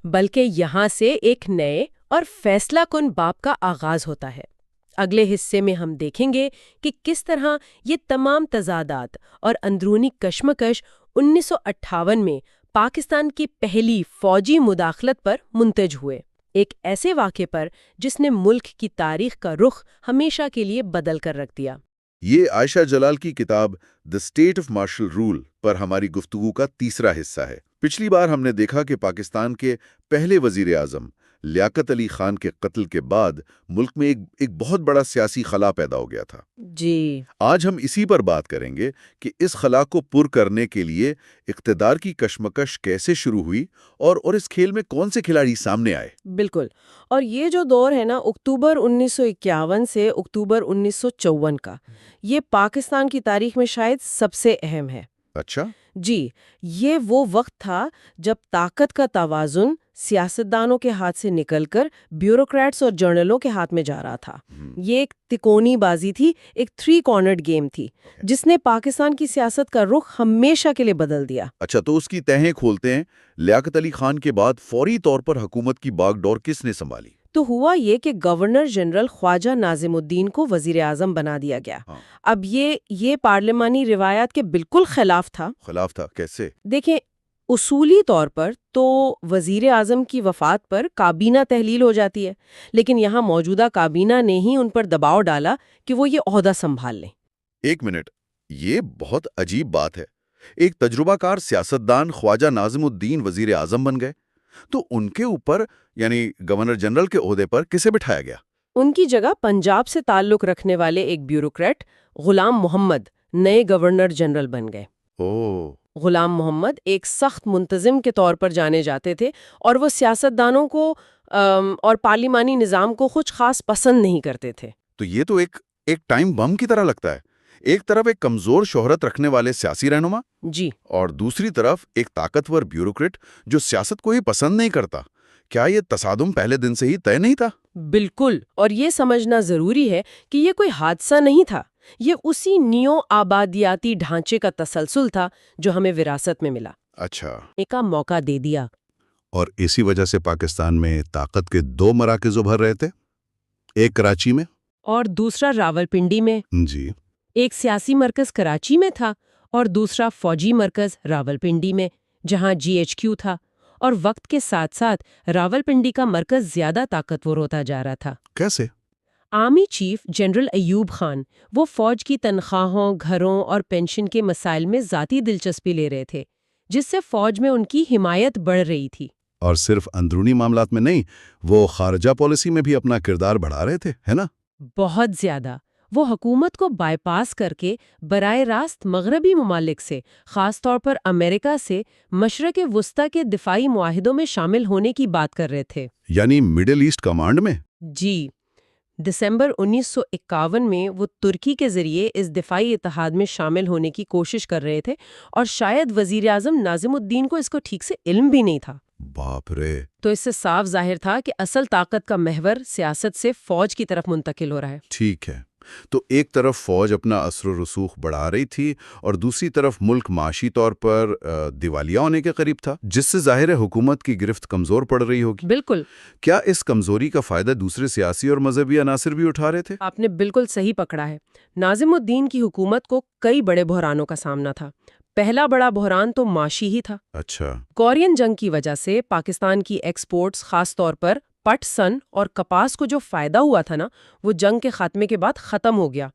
بلکہ یہاں سے ایک نئے اور فیصلہ کن باب کا آغاز ہوتا ہے۔ اگلے حصے میں ہم دیکھیں گے کہ کس طرح یہ تمام تضادات اور اندرونی کشمکش 1958 میں پاکستان کی پہلی فوجی مداخلت پر منتج ہوئے، ایک ایسے واقعے پر جس نے ملک کی تاریخ کا رخ ہمیشہ کے لیے بدل کر رکھ دیا۔ یہ عائشہ جلال کی کتاب the state of martial rule پر ہماری گفتگو کا تیسرا حصہ ہے۔ پچھلی بار ہم نے دیکھا کہ پاکستان کے پہلے وزیر اعظم لیاقت علی خان کے قتل کے بعد ملک میں ایک بہت بڑا سیاسی خلا پیدا ہو گیا تھا۔ جی، آج ہم اسی پر بات کریں گے کہ اس خلا کو پر کرنے کے لیے اقتدار کی کشمکش کیسے شروع ہوئی اور اس کھیل میں کون سے کھلاڑی سامنے آئے۔ بالکل، اور یہ جو دور ہے نا، اکتوبر 1951 سے اکتوبر 1954 کا، یہ پاکستان کی تاریخ میں شاید سب سے اہم ہے۔ اچھا، جی، یہ وہ وقت تھا جب طاقت کا توازن سیاستدانوں کے ہاتھ سے نکل کر بیوروکریٹس اور جرنلوں کے ہاتھ میں جا رہا تھا۔ یہ ایک تکونی بازی تھی، ایک 3 کارنرڈ گیم تھی، جس نے پاکستان کی سیاست کا رخ ہمیشہ کے لیے بدل دیا۔ اچھا، تو اس کی تہیں کھولتے ہیں۔ لیاقت علی خان کے بعد فوری طور پر حکومت کی باغ ڈور کس نے سنبھالی؟ تو ہوا یہ کہ گورنر جنرل خواجہ ناظم الدین کو وزیر اعظم بنا دیا گیا۔ اب یہ پارلیمانی روایات کے بالکل خلاف تھا۔ کیسے؟ دیکھیں، اصولی طور پر تو وزیر اعظم کی وفات پر کابینہ تحلیل ہو جاتی ہے، لیکن یہاں موجودہ کابینہ نے ہی ان پر دباؤ ڈالا کہ وہ یہ عہدہ سنبھال لیں۔ ایک منٹ، یہ بہت عجیب بات ہے۔ ایک تجربہ کار سیاستدان خواجہ ناظم الدین وزیر اعظم بن گئے، تو ان کے اوپر یعنی گورنر جنرل کے عہدے پر کسے بٹھایا گیا؟ ان کی جگہ پنجاب سے تعلق رکھنے والے ایک بیوروکریٹ غلام محمد نئے گورنر جنرل بن گئے۔ غلام محمد ایک سخت منتظم کے طور پر جانے جاتے تھے، اور وہ سیاستدانوں کو اور پارلیمانی نظام کو کچھ خاص پسند نہیں کرتے تھے۔ تو یہ تو ایک ٹائم بم کی طرح لگتا ہے۔ ایک طرف ایک کمزور شہرت رکھنے والے سیاسی رہنما، جی، اور دوسری طرف ایک طاقتور بیوروکریٹ جو سیاست کو ہی پسند نہیں کرتا۔ کیا یہ تصادم پہلے دن سے ہی طے نہیں تھا؟ بالکل، اور یہ سمجھنا ضروری ہے کہ یہ کوئی حادثہ نہیں تھا، یہ اسی نیو آبادیاتی ڈھانچے کا تسلسل تھا جو ہمیں وراثت میں ملا۔ اچھا، ایک موقع دے دیا۔ اور اسی وجہ سے پاکستان میں طاقت کے 2 مراکز ابھر رہے تھے، ایک کراچی میں اور دوسرا راولپنڈی میں۔ جی، ایک سیاسی مرکز کراچی میں تھا اور دوسرا فوجی مرکز راولپنڈی میں، جہاں GHQ تھا، اور وقت کے ساتھ ساتھ راولپنڈی کا مرکز زیادہ طاقتور ہوتا جا رہا تھا۔ کیسے؟ Army chief general Ayub Khan وہ فوج کی تنخواہوں، گھروں اور پینشن کے مسائل میں ذاتی دلچسپی لے رہے تھے، جس سے فوج میں ان کی حمایت بڑھ رہی تھی۔ اور صرف اندرونی معاملات میں نہیں، وہ خارجہ پالیسی میں بھی اپنا کردار بڑھا رہے تھے، ہے نا؟ بہت زیادہ۔ وہ حکومت کو بائی پاس کر کے براہ راست مغربی ممالک سے، خاص طور پر امریکہ سے، مشرق وسطی کے دفاعی معاہدوں میں شامل ہونے کی بات کر رہے تھے۔ یعنی مڈل ایسٹ کمانڈ میں؟ جی، دسمبر 1951 میں وہ ترکی کے ذریعے اس دفاعی اتحاد میں شامل ہونے کی کوشش کر رہے تھے، اور شاید وزیر اعظم ناظم الدین کو اس کو ٹھیک سے علم بھی نہیں تھا۔ باپ رے! تو اس سے صاف ظاہر تھا کہ اصل طاقت کا محور سیاست سے فوج کی طرف منتقل ہو رہا ہے۔ ٹھیک ہے، تو ایک طرف فوج اپنا اثر و رسوخ بڑھا رہی تھی اور دوسری طرف ملک معاشی طور پر دیوالیہ ہونے کے قریب تھا، جس سے ظاہر ہے حکومت کی گرفت کمزور پڑ رہی ہوگی۔ بالکل۔ کیا اس کمزوری کا فائدہ دوسرے سیاسی اور مذہبی عناصر بھی اٹھا رہے تھے؟ آپ نے بالکل صحیح پکڑا ہے۔ ناظم الدین کی حکومت کو کئی بڑے بحرانوں کا سامنا تھا۔ پہلا بڑا بحران تو معاشی ہی تھا۔ اچھا۔ کورین جنگ کی وجہ سے پاکستان کی ایکسپورٹس، خاص طور پر پٹ سن اور کپاس کو جو فائدہ ہوا تھا نا، وہ جنگ کے خاتمے کے بعد ختم ہو گیا۔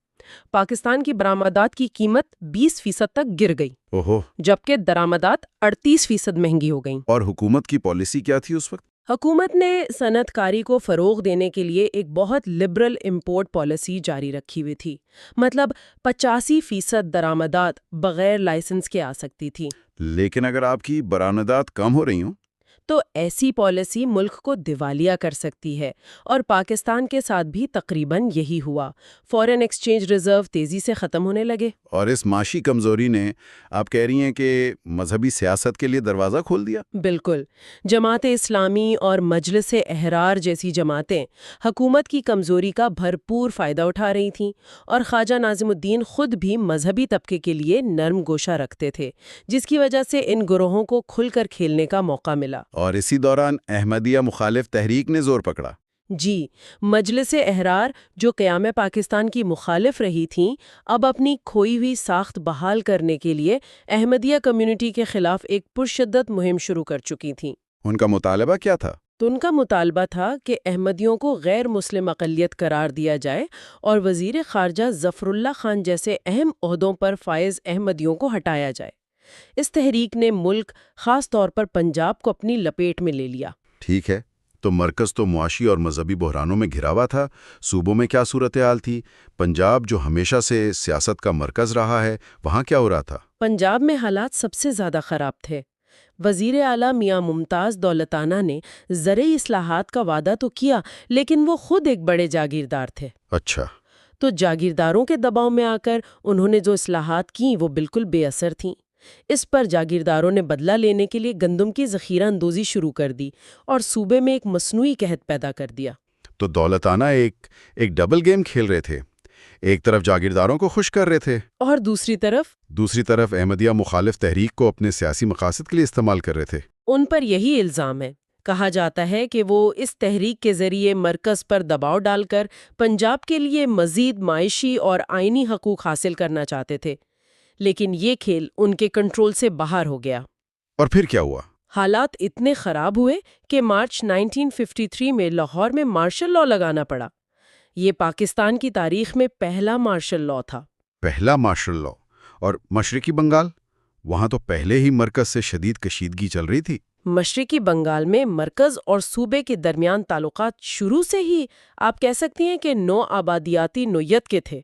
پاکستان کی برآمدات کی قیمت 20% تک گر گئی، اوہو۔ جبکہ درآمدات 38% مہنگی ہو گئیں۔ اور حکومت کی پالیسی کیا تھی اس وقت؟ حکومت نے صنعت کاری کو فروغ دینے کے لیے ایک بہت لبرل امپورٹ پالیسی جاری رکھی ہوئی تھی، مطلب 85% درآمدات بغیر لائسنس کے آ سکتی تھی۔ لیکن اگر آپ کی برآمدات کم ہو رہی ہوں تو ایسی پالیسی ملک کو دیوالیہ کر سکتی ہے، اور پاکستان کے ساتھ بھی تقریباً یہی ہوا۔ فارن ایکسچینج ریزرو تیزی سے ختم ہونے لگے۔ اور اس معاشی کمزوری نے آپ کہہ رہی ہیں کہ مذہبی سیاست کے لیے دروازہ کھول دیا؟ بالکل، جماعت اسلامی اور مجلس احرار جیسی جماعتیں حکومت کی کمزوری کا بھرپور فائدہ اٹھا رہی تھیں، اور خواجہ ناظم الدین خود بھی مذہبی طبقے کے لیے نرم گوشہ رکھتے تھے، جس کی وجہ سے ان گروہوں کو کھل کر کھیلنے کا موقع ملا۔ اور اسی دوران احمدیہ مخالف تحریک نے زور پکڑا۔ جی، مجلس احرار جو قیام پاکستان کی مخالف رہی تھیں، اب اپنی کھوئی ہوئی ساخت بحال کرنے کے لیے احمدیہ کمیونٹی کے خلاف ایک پرشدت مہم شروع کر چکی تھیں۔ ان کا مطالبہ کیا تھا؟ تو ان کا مطالبہ تھا کہ احمدیوں کو غیر مسلم اقلیت قرار دیا جائے اور وزیر خارجہ ظفر اللہ خان جیسے اہم عہدوں پر فائز احمدیوں کو ہٹایا جائے۔ اس تحریک نے ملک، خاص طور پر پنجاب کو اپنی لپیٹ میں لے لیا۔ ٹھیک ہے، تو مرکز تو معاشی اور مذہبی بحرانوں میں گھرا ہوا تھا، صوبوں میں کیا صورتحال تھی؟ پنجاب جو ہمیشہ سے سیاست کا مرکز رہا ہے، وہاں کیا ہو رہا تھا؟ پنجاب میں حالات سب سے زیادہ خراب تھے۔ وزیر اعلیٰ میاں ممتاز دولتانہ نے زرعی اصلاحات کا وعدہ تو کیا، لیکن وہ خود ایک بڑے جاگیردار تھے۔ اچھا، تو جاگیرداروں کے دباؤ میں آ کر انہوں نے جو اصلاحات کیں وہ بالکل بے اثر تھیں۔ اس پر جاگیرداروں نے بدلہ لینے کے لیے گندم کی ذخیرہ اندوزی شروع کر دی اور صوبے میں ایک مصنوعی قحط پیدا کر دیا۔ تو دولتانہ ایک ڈبل گیم کھیل رہے تھے، ایک طرف جاگیرداروں کو خوش کر رہے تھے اور دوسری طرف احمدیہ مخالف تحریک کو اپنے سیاسی مقاصد کے لیے استعمال کر رہے تھے۔ ان پر یہی الزام ہے۔ کہا جاتا ہے کہ وہ اس تحریک کے ذریعے مرکز پر دباؤ ڈال کر پنجاب کے لیے مزید معاشی اور آئینی حقوق حاصل کرنا چاہتے تھے، لیکن یہ کھیل ان کے کنٹرول سے باہر ہو گیا۔ اور پھر کیا ہوا؟ حالات اتنے خراب ہوئے کہ مارچ 1953 میں لاہور میں مارشل لاء لگانا پڑا۔ یہ پاکستان کی تاریخ میں پہلا مارشل لاء تھا۔ پہلا مارشل لاء۔ اور مشرقی بنگال؟ وہاں تو پہلے ہی مرکز سے شدید کشیدگی چل رہی تھی۔ مشرقی بنگال میں مرکز اور صوبے کے درمیان تعلقات شروع سے ہی آپ کہہ سکتی ہیں کہ نو آبادیاتی نوعیت کے تھے۔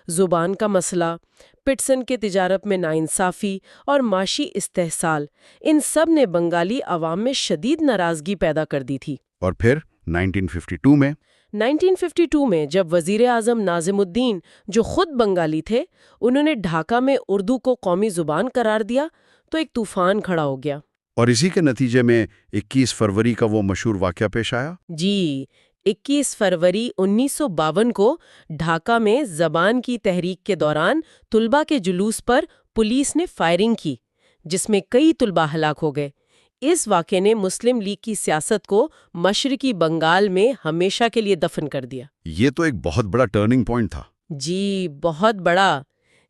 زبان کا مسئلہ، پٹسن کے تجارت میں ناانصافی اور معاشی استحصال، ان سب نے بنگالی عوام میں شدید ناراضگی پیدا کر دی تھی۔ اور پھر 1952 میں جب وزیر اعظم ناظم الدین، جو خود بنگالی تھے، انہوں نے ڈھاکہ میں اردو کو قومی زبان قرار دیا تو ایک طوفان کھڑا ہو گیا۔ اور اسی کے نتیجے میں 21 فروری کا وہ مشہور واقعہ پیش آیا۔ جی، 21 فروری 1952 کو ڈھاکہ میں زبان کی تحریک کے دوران طلباء کے جلوس پر پولیس نے فائرنگ کی، جس میں کئی طلباء ہلاک ہو گئے۔ اس واقعے نے مسلم لیگ کی سیاست کو مشرقی بنگال میں ہمیشہ کے لیے دفن کر دیا۔ یہ تو ایک بہت بڑا ٹرننگ پوائنٹ تھا۔ جی، بہت بڑا،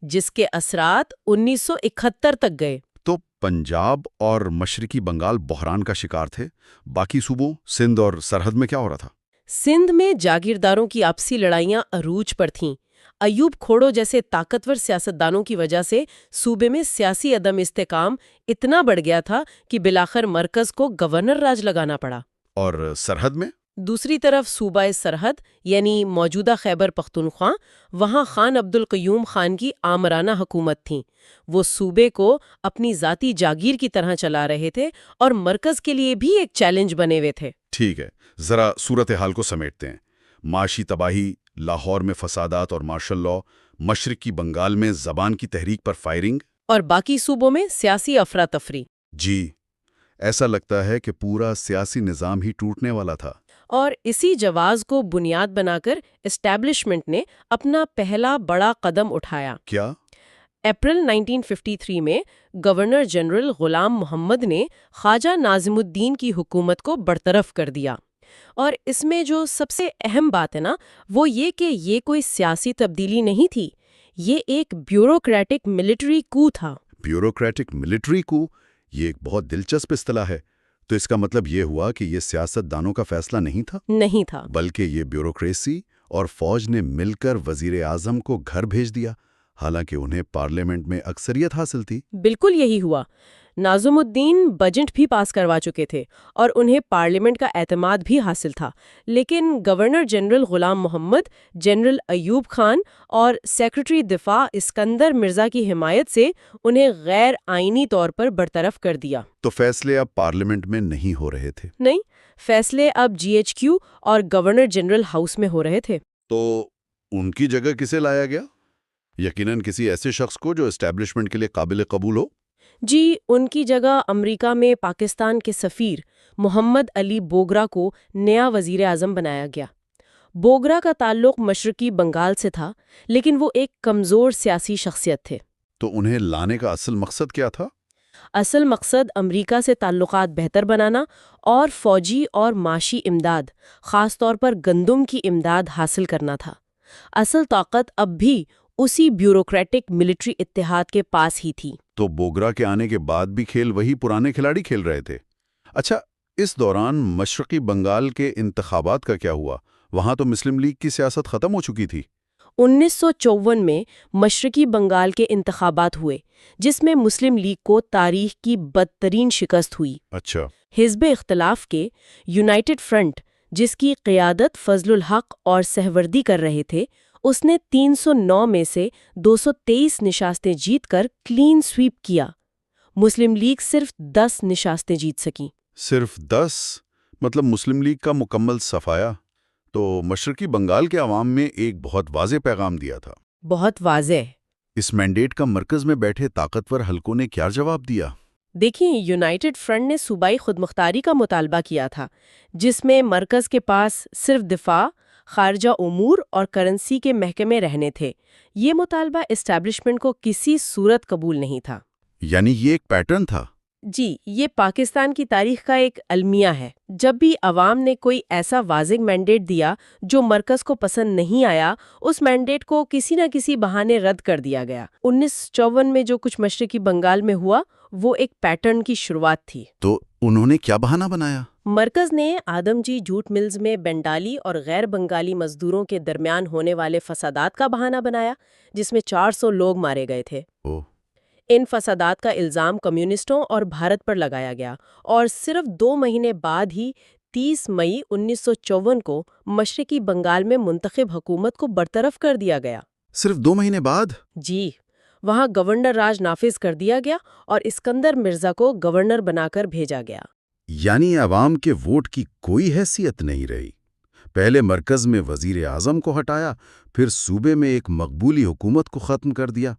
جس کے اثرات 1971 تک گئے۔ تو پنجاب اور مشرقی بنگال بحران کا شکار تھے، باقی صوبوں سندھ اور سرحد میں کیا ہو رہا تھا؟ سندھ میں جاگیرداروں کی آپسی لڑائیاں عروج پر تھیں۔ ایوب کھوڑو جیسے طاقتور سیاستدانوں کی وجہ سے صوبے میں سیاسی عدم استحکام اتنا بڑھ گیا تھا کہ بالآخر مرکز کو گورنر راج لگانا پڑا۔ اور سرحد میں؟ دوسری طرف صوبہ سرحد یعنی موجودہ خیبر پختونخوا، وہاں خان عبد القیوم خان کی آمرانہ حکومت تھیں۔ وہ صوبے کو اپنی ذاتی جاگیر کی طرح چلا رہے تھے اور مرکز کے لیے بھی ایک چیلنج بنے ہوئے تھے۔ ٹھیک ہے، ذرا صورتحال کو سمیٹتے ہیں۔ معاشی تباہی، لاہور میں فسادات اور مارشل لاء، مشرقی بنگال میں زبان کی تحریک پر فائرنگ، اور باقی صوبوں میں سیاسی افراتفری۔ جی، ایسا لگتا ہے کہ پورا سیاسی نظام ہی ٹوٹنے والا تھا۔ اور اسی جواز کو بنیاد بنا کر اسٹیبلشمنٹ نے اپنا پہلا بڑا قدم اٹھایا۔ کیا؟ اپریل 1953 میں گورنر جنرل غلام محمد نے خواجہ ناظم الدین کی حکومت کو برطرف کر دیا۔ اور اس میں جو سب سے اہم بات ہے نا، وہ یہ کہ یہ کوئی سیاسی تبدیلی نہیں تھی، یہ ایک بیوروکریٹک ملٹری کو تھا۔ بیوروکریٹک ملٹری کو، یہ ایک بہت دلچسپ اصطلاح ہے۔ تو اس کا مطلب یہ ہوا کہ یہ سیاست دانوں کا فیصلہ نہیں تھا، بلکہ یہ بیوروکریسی اور فوج نے مل کر وزیر اعظم کو گھر بھیج دیا، حالانکہ انہیں پارلیمنٹ میں اکثریت حاصل تھی۔ بالکل یہی ہوا۔ ناظم الدین بجٹ بھی پاس کروا چکے تھے اور انہیں پارلیمنٹ کا اعتماد بھی حاصل تھا، لیکن گورنر جنرل غلام محمد، جنرل ایوب خان اور سیکرٹری دفاع اسکندر مرزا کی حمایت سے انہیں غیر آئینی طور پر برطرف کر دیا۔ تو فیصلے اب پارلیمنٹ میں نہیں ہو رہے تھے؟ نہیں، فیصلے اب GHQ اور گورنر جنرل ہاؤس میں ہو رہے تھے۔ تو ان کی جگہ کسے لایا گیا؟ یقیناً کسی ایسے شخص کو جو اسٹیبلشمنٹ کے لیے قابل قبول ہو۔ جی، ان کی جگہ امریکہ میں پاکستان کے سفیر محمد علی بوگرا کو نیا وزیر اعظم بنایا گیا۔ بوگرا کا تعلق مشرقی بنگال سے تھا، لیکن وہ ایک کمزور سیاسی شخصیت تھے۔ تو انہیں لانے کا اصل مقصد کیا تھا؟ اصل مقصد امریکہ سے تعلقات بہتر بنانا اور فوجی اور معاشی امداد، خاص طور پر گندم کی امداد حاصل کرنا تھا۔ اصل طاقت اب بھی اسی بیوروکریٹک ملٹری اتحاد کے پاس ہی تھی۔ تو بوگرا کے آنے کے بعد بھی کھیل وہی پرانے کھلاڑی کھیل رہے تھے۔ اچھا، اس دوران مشرقی بنگال کے انتخابات کا کیا ہوا؟ وہاں تو مسلم لیگ کی سیاست ختم ہو چکی تھی۔ 1954 میں مشرقی بنگال کے انتخابات ہوئے، جس میں مسلم لیگ کو تاریخ کی بدترین شکست ہوئی۔ اچھا، حزب اختلاف کے یونائٹڈ فرنٹ، جس کی قیادت فضل الحق اور سہوردی کر رہے تھے، اس نے 309 میں سے 223 نشستیں جیت کر کلین سویپ کیا۔ مسلم لیگ صرف 10 نشستیں جیت سکی۔ صرف 10؟ مطلب مسلم لیگ کا مکمل صفایا؟ تو مشرقی بنگال کے عوام میں ایک بہت واضح پیغام دیا تھا۔ بہت واضح۔ اس مینڈیٹ کا مرکز میں بیٹھے طاقتور حلقوں نے کیا جواب دیا؟ دیکھیں، یونائٹڈ فرنٹ نے صوبائی خود مختاری کا مطالبہ کیا تھا، جس میں مرکز کے پاس صرف دفاع، خارجہ امور اور کرنسی کے محکمے رہنے تھے۔ یہ مطالبہ اسٹیبلشمنٹ کو کسی صورت قبول نہیں تھا۔ یعنی یہ ایک پیٹرن تھا؟ جی، یہ پاکستان کی تاریخ کا ایک المیہ ہے۔ جب بھی عوام نے کوئی ایسا واضح مینڈیٹ دیا جو مرکز کو پسند نہیں آیا، اس مینڈیٹ کو کسی نہ کسی بہانے رد کر دیا گیا۔ 1954 میں جو کچھ مشرقی بنگال میں ہوا، وہ ایک پیٹرن کی شروعات تھی۔ تو انہوں نے کیا بہانہ بنایا؟ مرکز نے آدم جی جھوٹ ملز میں بنگالی اور غیر بنگالی مزدوروں کے درمیان ہونے والے فسادات کا بہانہ بنایا، جس میں 400 لوگ مارے گئے تھے۔ ان فسادات کا الزام کمیونسٹوں اور بھارت پر لگایا گیا، اور صرف 2 مہینے بعد ہی 30 مئی 1954 کو مشرقی بنگال میں منتخب حکومت کو برطرف کر دیا گیا۔ صرف 2 مہینے بعد؟ جی، وہاں گورنر راج نافذ کر دیا گیا اور اسکندر مرزا کو گورنر بنا کر بھیجا گیا۔ یعنی عوام کے ووٹ کی کوئی حیثیت نہیں رہی۔ پہلے مرکز میں وزیر اعظم کو ہٹایا، پھر صوبے میں ایک مقبولی حکومت کو ختم کر دیا۔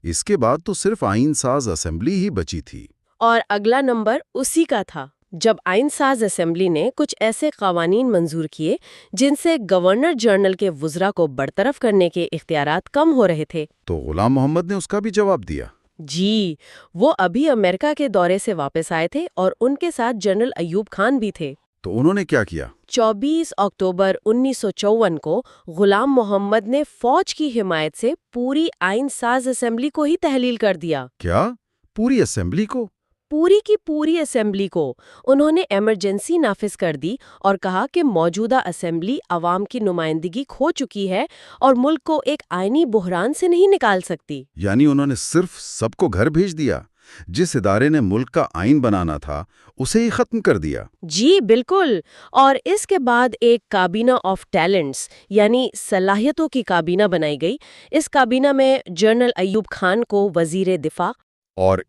اس کے بعد تو صرف آئین ساز اسمبلی ہی بچی تھی۔ اور اگلا نمبر اسی کا تھا، جب آئین ساز اسمبلی نے کچھ ایسے قوانین منظور کیے جن سے گورنر جنرل کے وزراء کو برطرف کرنے کے اختیارات کم ہو رہے تھے۔ تو غلام محمد نے اس کا بھی جواب دیا۔ جی، وہ ابھی امریکہ کے دورے سے واپس آئے تھے اور ان کے ساتھ جنرل ایوب خان بھی تھے۔ تو انہوں نے کیا کیا؟ 24 اکتوبر 1954 کو غلام محمد نے فوج کی حمایت سے پوری آئین ساز اسمبلی کو ہی تحلیل کر دیا۔ کیا؟ پوری اسمبلی کو؟ پوری کی پوری اسمبلی کو انہوں نے ایمرجنسی نافذ کر دی اور کہا کہ موجودہ اسمبلی عوام کی نمائندگی کھو چکی ہے اور ملک کو ایک آئینی بحران سے نہیں نکال سکتی۔ یعنی انہوں نے صرف سب کو گھر بھیج دیا؟ جس ادارے نے ملک کا آئین بنانا تھا اسے ہی ختم کر دیا؟ جی بالکل، اور اس کے بعد ایک کابینہ آف ٹیلنٹس یعنی صلاحیتوں کی کابینہ بنائی گئی۔ اس کابینہ میں جنرل ایوب خان کو وزیر دفاع اور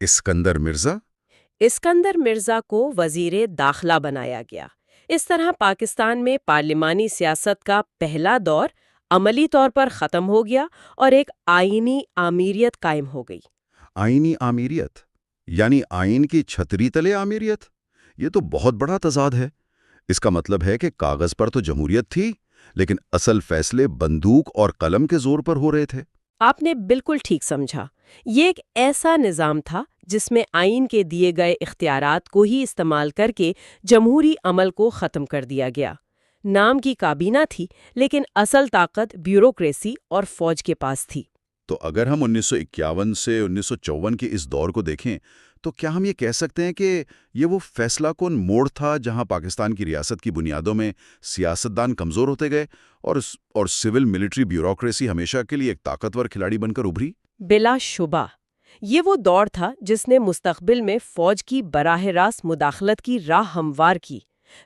اسکندر مرزا کو وزیر داخلہ بنایا گیا۔ اس طرح پاکستان میں پارلیمانی سیاست کا پہلا دور عملی طور پر ختم ہو گیا اور ایک آئینی آمیریت قائم ہو گئی۔ آئینی آمیریت یعنی آئین کی چھتری تلے آمیریت؟ یہ تو بہت بڑا تضاد ہے۔ اس کا مطلب ہے کہ کاغذ پر تو جمہوریت تھی، لیکن اصل فیصلے بندوق اور قلم کے زور پر ہو رہے تھے۔ آپ نے بالکل ٹھیک سمجھا۔ یہ ایک ایسا نظام تھا جس میں آئین کے دیے گئے اختیارات کو ہی استعمال کر کے جمہوری عمل کو ختم کر دیا گیا۔ نام کی کابینہ تھی، لیکن اصل طاقت بیوروکریسی اور فوج کے پاس تھی۔ تو اگر ہم 1951 سے 1954 کے اس دور کو دیکھیں تو کیا ہم یہ کہہ سکتے ہیں کہ یہ وہ فیصلہ کن موڑ تھا جہاں پاکستان کی ریاست کی بنیادوں میں سیاستدان کمزور ہوتے گئے اور سول ملٹری بیوروکریسی ہمیشہ کے لیے ایک طاقتور کھلاڑی بن کر ابھری؟ بلا شبہ یہ وہ دور تھا جس نے مستقبل میں فوج کی براہ راست مداخلت کی راہ ہموار کی۔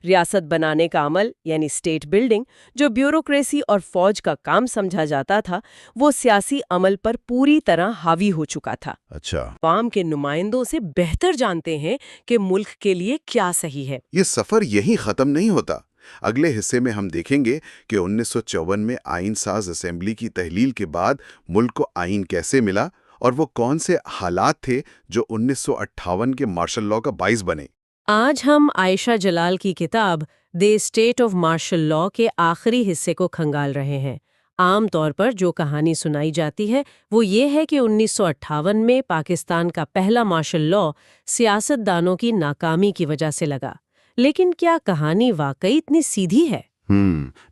ریاست بنانے کا عمل یعنی اسٹیٹ بلڈنگ، جو بیوروکریسی اور فوج کا کام سمجھا جاتا تھا، وہ سیاسی عمل پر پوری طرح حاوی ہو چکا تھا۔ اچھا، عوام کے نمائندوں سے بہتر جانتے ہیں کہ ملک کے لیے کیا صحیح ہے۔ یہ سفر یہی ختم نہیں ہوتا۔ اگلے حصے میں ہم دیکھیں گے کہ 1954 میں آئین ساز اسمبلی کی تحلیل کے بعد ملک کو آئین کیسے ملا اور وہ کون سے حالات تھے جو 1958 کے مارشل لاء کا باعث بنے۔ آج ہم عائشہ جلال کی کتاب the state of martial law کے آخری حصے کو کھنگال رہے ہیں۔ عام طور پر جو کہانی سنائی جاتی ہے وہ یہ ہے کہ 1958 میں پاکستان کا پہلا مارشل لاء سیاست دانوں کی ناکامی کی وجہ سے لگا۔ لیکن کیا کہانی واقعی اتنی سیدھی ہے؟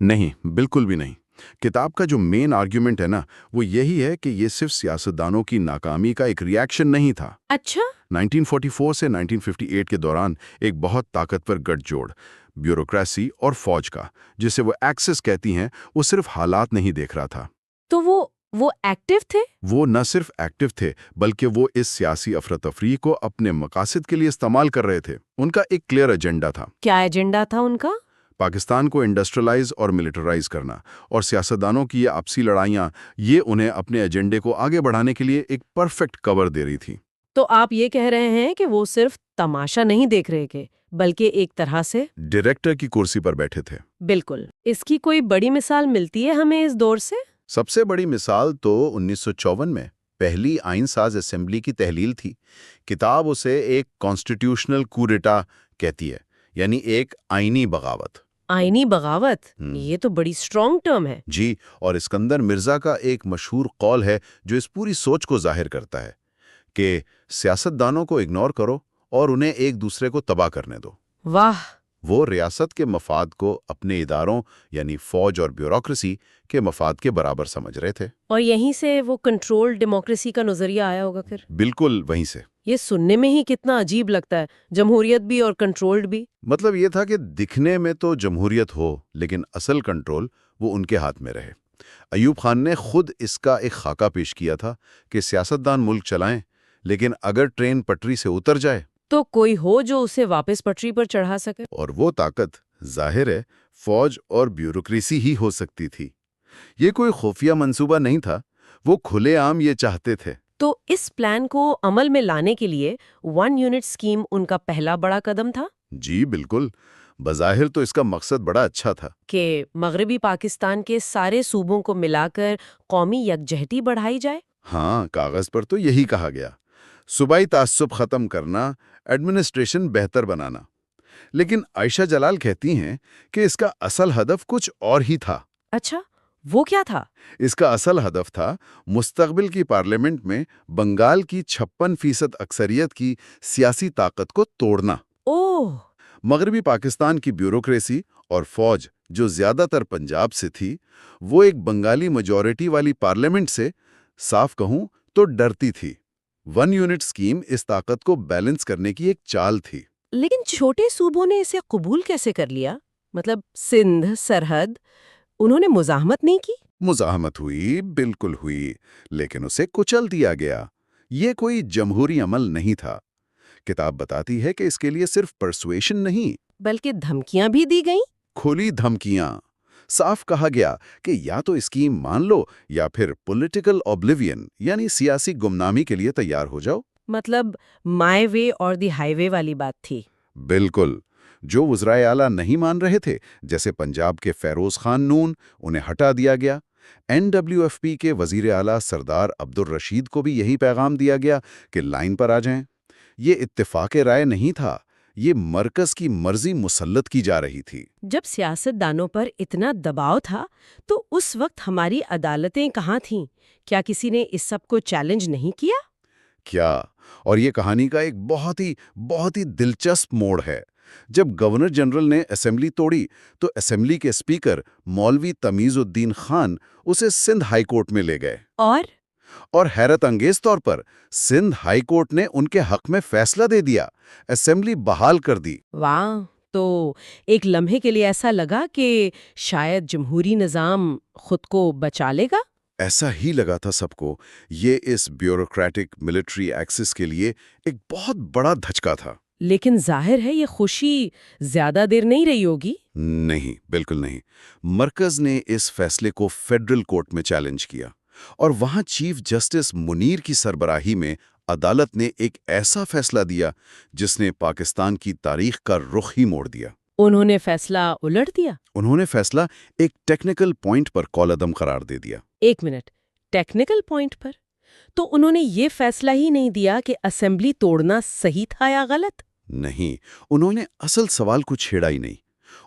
نہیں، بالکل بھی نہیں۔ کتاب کا جو مین آرگیومنٹ ہے نا، وہ یہی ہے کہ یہ صرف سیاستدانوں کی ناکامی کا ایک ریاکشن نہیں تھا۔ اچھا، 1944 سے 1958 کے دوران ایک بہت طاقتور گٹھ جوڑ بیوروکریسی اور فوج کا، جسے وہ ایکسس کہتی ہیں، وہ صرف حالات نہیں دیکھ رہا تھا۔ تو وہ ایکٹیو تھے؟ وہ نہ صرف ایکٹیو تھے بلکہ وہ اس سیاسی افراتفری کو اپنے مقاصد کے لیے استعمال کر رہے تھے۔ ان کا ایک کلیئر ایجنڈا تھا۔ کیا ایجنڈا تھا ان کا؟ پاکستان کو انڈسٹریلائز اور ملٹرائز کرنا، اور سیاستدانوں کی یہ آپسی لڑائیاں یہ انہیں اپنے ایجنڈے کو آگے بڑھانے کے لیے ایک پرفیکٹ کور دے رہی تھی۔ تو آپ یہ کہہ رہے ہیں کہ وہ صرف تماشا نہیں دیکھ رہے تھے بلکہ ایک طرح سے ڈائریکٹر کی کرسی پر بیٹھے تھے۔ بالکل۔ اس کی کوئی بڑی مثال ملتی ہے ہمیں اس دور سے؟ سب سے بڑی مثال تو 1954 میں پہلی آئین ساز اسمبلی کی تحلیل تھی۔ کتاب اسے ایک کانسٹیٹیوشنل کوریٹا کہتی ہے، یعنی ایک آئینی بغاوت۔ آئینی بغاوت، یہ تو بڑی اسٹرانگ ٹرم ہے۔ جی، اور اسکندر مرزا کا ایک مشہور قول ہے جو اس پوری سوچ کو ظاہر کرتا ہے کہ سیاستدانوں کو اگنور کرو اور انہیں ایک دوسرے کو تباہ کرنے دو۔ واہ! وہ ریاست کے مفاد کو اپنے اداروں یعنی فوج اور بیوروکریسی کے مفاد کے برابر سمجھ رہے تھے۔ اور یہیں سے وہ کنٹرول ڈیموکریسی کا نظریہ آیا ہوگا پھر؟ بالکل وہیں سے۔ یہ سننے میں ہی کتنا عجیب لگتا ہے، جمہوریت بھی اور کنٹرولڈ بھی۔ مطلب یہ تھا کہ دکھنے میں تو جمہوریت ہو لیکن اصل کنٹرول وہ ان کے ہاتھ میں رہے۔ ایوب خان نے خود اس کا ایک خاکہ پیش کیا تھا کہ سیاستدان ملک چلائیں لیکن اگر ٹرین پٹری سے اتر جائے تو کوئی ہو جو اسے واپس پٹری پر چڑھا سکے۔ اور وہ طاقت ظاہر ہے فوج اور بیوروکریسی ہی ہو سکتی تھی۔ یہ کوئی خفیہ منصوبہ نہیں تھا، وہ کھلے عام یہ چاہتے تھے۔ تو اس پلان کو عمل میں لانے کے لیے 1 یونٹ اسکیم ان کا پہلا بڑا قدم تھا؟ جی بالکل، بظاہر تو اس کا مقصد بڑا اچھا تھا کہ مغربی پاکستان کے سارے صوبوں کو ملا کر قومی یکجہتی بڑھائی جائے۔ ہاں، کاغذ پر تو یہی کہا گیا، صوبائی تعصب ختم کرنا، ایڈمنسٹریشن بہتر بنانا۔ لیکن عائشہ جلال کہتی ہیں کہ اس کا اصل ہدف کچھ اور ہی تھا۔ اچھا، وہ کیا تھا؟ اس کا اصل ہدف تھا مستقبل کی پارلیمنٹ میں بنگال کی 56% اکثریت کی سیاسی طاقت کو توڑنا۔ اوہ! مغربی پاکستان کی بیوروکریسی اور فوج جو زیادہ تر پنجاب سے تھی، وہ ایک بنگالی میجورٹی والی پارلیمنٹ سے صاف کہوں تو ڈرتی تھی۔ 1 یونٹ اسکیم اس طاقت کو بیلنس کرنے کی ایک چال تھی۔ لیکن چھوٹے صوبوں نے اسے قبول کیسے کر لیا؟ مطلب سندھ، سرحد، انہوں نے مزاحمت نہیں کی؟ مزاحمت ہوئی، بالکل ہوئی، لیکن اسے کچل دیا گیا۔ یہ کوئی جمہوری عمل نہیں تھا۔ کتاب بتاتی ہے کہ اس کے لیے صرف پرسویشن نہیں، بلکہ دھمکیاں بھی دی گئیں۔ کھلی دھمکیاں۔ صاف کہا گیا کہ یا تو اسکیم مان لو یا پھر پولیٹیکل اوبلیوین یعنی سیاسی گمنامی کے لیے تیار ہو جاؤ۔ مطلب مائی وے اور دی ہائی وے والی بات تھی۔ بالکل۔ جو وزرائے اعلیٰ نہیں مان رہے تھے جیسے پنجاب کے فیروز خان نون، انہیں ہٹا دیا گیا۔ NWFP کے وزیر اعلیٰ سردار عبدالرشید کو بھی یہی پیغام دیا گیا کہ لائن پر آ جائیں۔ یہ اتفاق رائے نہیں تھا، یہ مرکز کی مرضی مسلط کی جا رہی تھی۔ جب سیاست دانوں پر اتنا دباؤ تھا تو اس وقت ہماری عدالتیں کہاں تھیں؟ کیا کسی نے اس سب کو چیلنج نہیں کیا؟ کیا؟ اور یہ کہانی کا ایک بہت ہی دلچسپ موڑ ہے۔ جب گورنر جنرل نے اسمبلی توڑی تو اسمبلی کے اسپیکر مولوی تمیز الدین خان اسے سندھ ہائی کورٹ میں لے گئے، اور حیرت انگیز طور پر سندھ ہائی کورٹ نے ان کے حق میں فیصلہ دے دیا، اسمبلی بحال کر دی۔ واہ! تو ایک لمحے کے لیے ایسا لگا کہ شاید جمہوری نظام خود کو بچا لے گا۔ ایسا ہی لگا تھا سب کو. یہ اس بیوروکریٹک ملٹری ایکسس کے لیے ایک بہت بڑا دھچکا تھا. لیکن ظاہر ہے یہ خوشی زیادہ دیر نہیں رہی ہوگی. نہیں، بالکل نہیں. مرکز نے اس فیصلے کو فیڈرل کورٹ میں چیلنج کیا اور وہاں چیف جسٹس منیر کی سربراہی میں عدالت نے ایک ایسا فیصلہ دیا جس نے پاکستان کی تاریخ کا رخ ہی موڑ دیا. انہوں نے فیصلہ الٹ دیا. انہوں نے فیصلہ ایک ٹیکنیکل پوائنٹ پر کالعدم قرار دے دیا. ایک منٹ، ٹیکنیکل پوائنٹ پر؟ تو انہوں نے یہ فیصلہ ہی نہیں دیا کہ اسمبلی توڑنا صحیح تھا یا غلط؟ نہیں، انہوں نے اصل سوال کو چھیڑا ہی نہیں.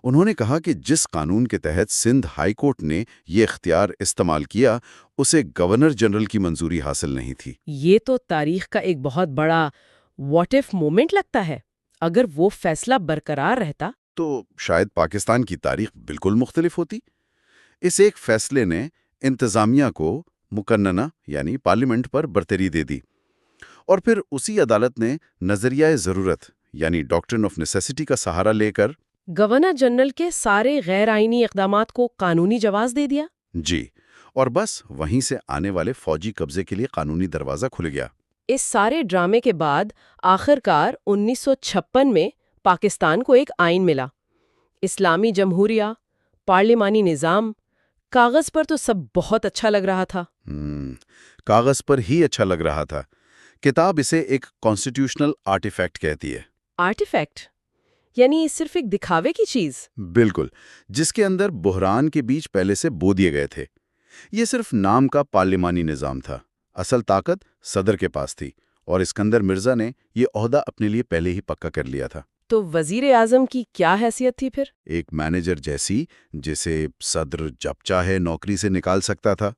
انہوں نے کہا کہ جس قانون کے تحت سندھ ہائی کورٹ نے یہ اختیار استعمال کیا اسے گورنر جنرل کی منظوری حاصل نہیں تھی. یہ تو تاریخ کا ایک بہت بڑا واٹ ایف مومنٹ لگتا ہے. اگر وہ فیصلہ برقرار رہتا تو شاید پاکستان کی تاریخ بالکل مختلف ہوتی. اس ایک فیصلے نے انتظامیہ کو مقننہ یعنی پارلیمنٹ پر برتری دے دی اور پھر اسی عدالت نے نظریہ ضرورت یعنی ڈاکٹرن آف نیسیسٹی کا سہارا لے کر گورنر جنرل کے سارے غیر آئینی اقدامات کو قانونی جواز دے دیا. جی، اور بس وہیں سے آنے والے فوجی قبضے کے لیے قانونی دروازہ کھل گیا. اس سارے ڈرامے کے بعد آخرکار 1956 میں پاکستان کو ایک آئین ملا. اسلامی جمہوریہ، پارلیمانی نظام. کاغذ پر تو سب بہت اچھا لگ رہا تھا. کاغذ پر ہی اچھا لگ رہا تھا. کتاب اسے ایک کانسٹیٹیوشنل آرٹیفیکٹ کہتی ہے. آرٹیفیکٹ یعنی صرف ایک دکھاوے کی چیز؟ بالکل، جس کے اندر بحران کے بیچ پہلے سے بو دیے گئے تھے. یہ صرف نام کا پارلیمانی نظام تھا. اصل طاقت صدر کے پاس تھی اور اسکندر مرزا نے یہ عہدہ اپنے لیے پہلے ہی پکا کر لیا تھا. تو وزیر اعظم کی کیا حیثیت تھی پھر؟ ایک مینیجر جیسی جسے صدر جب چاہے نوکری سے نکال سکتا تھا.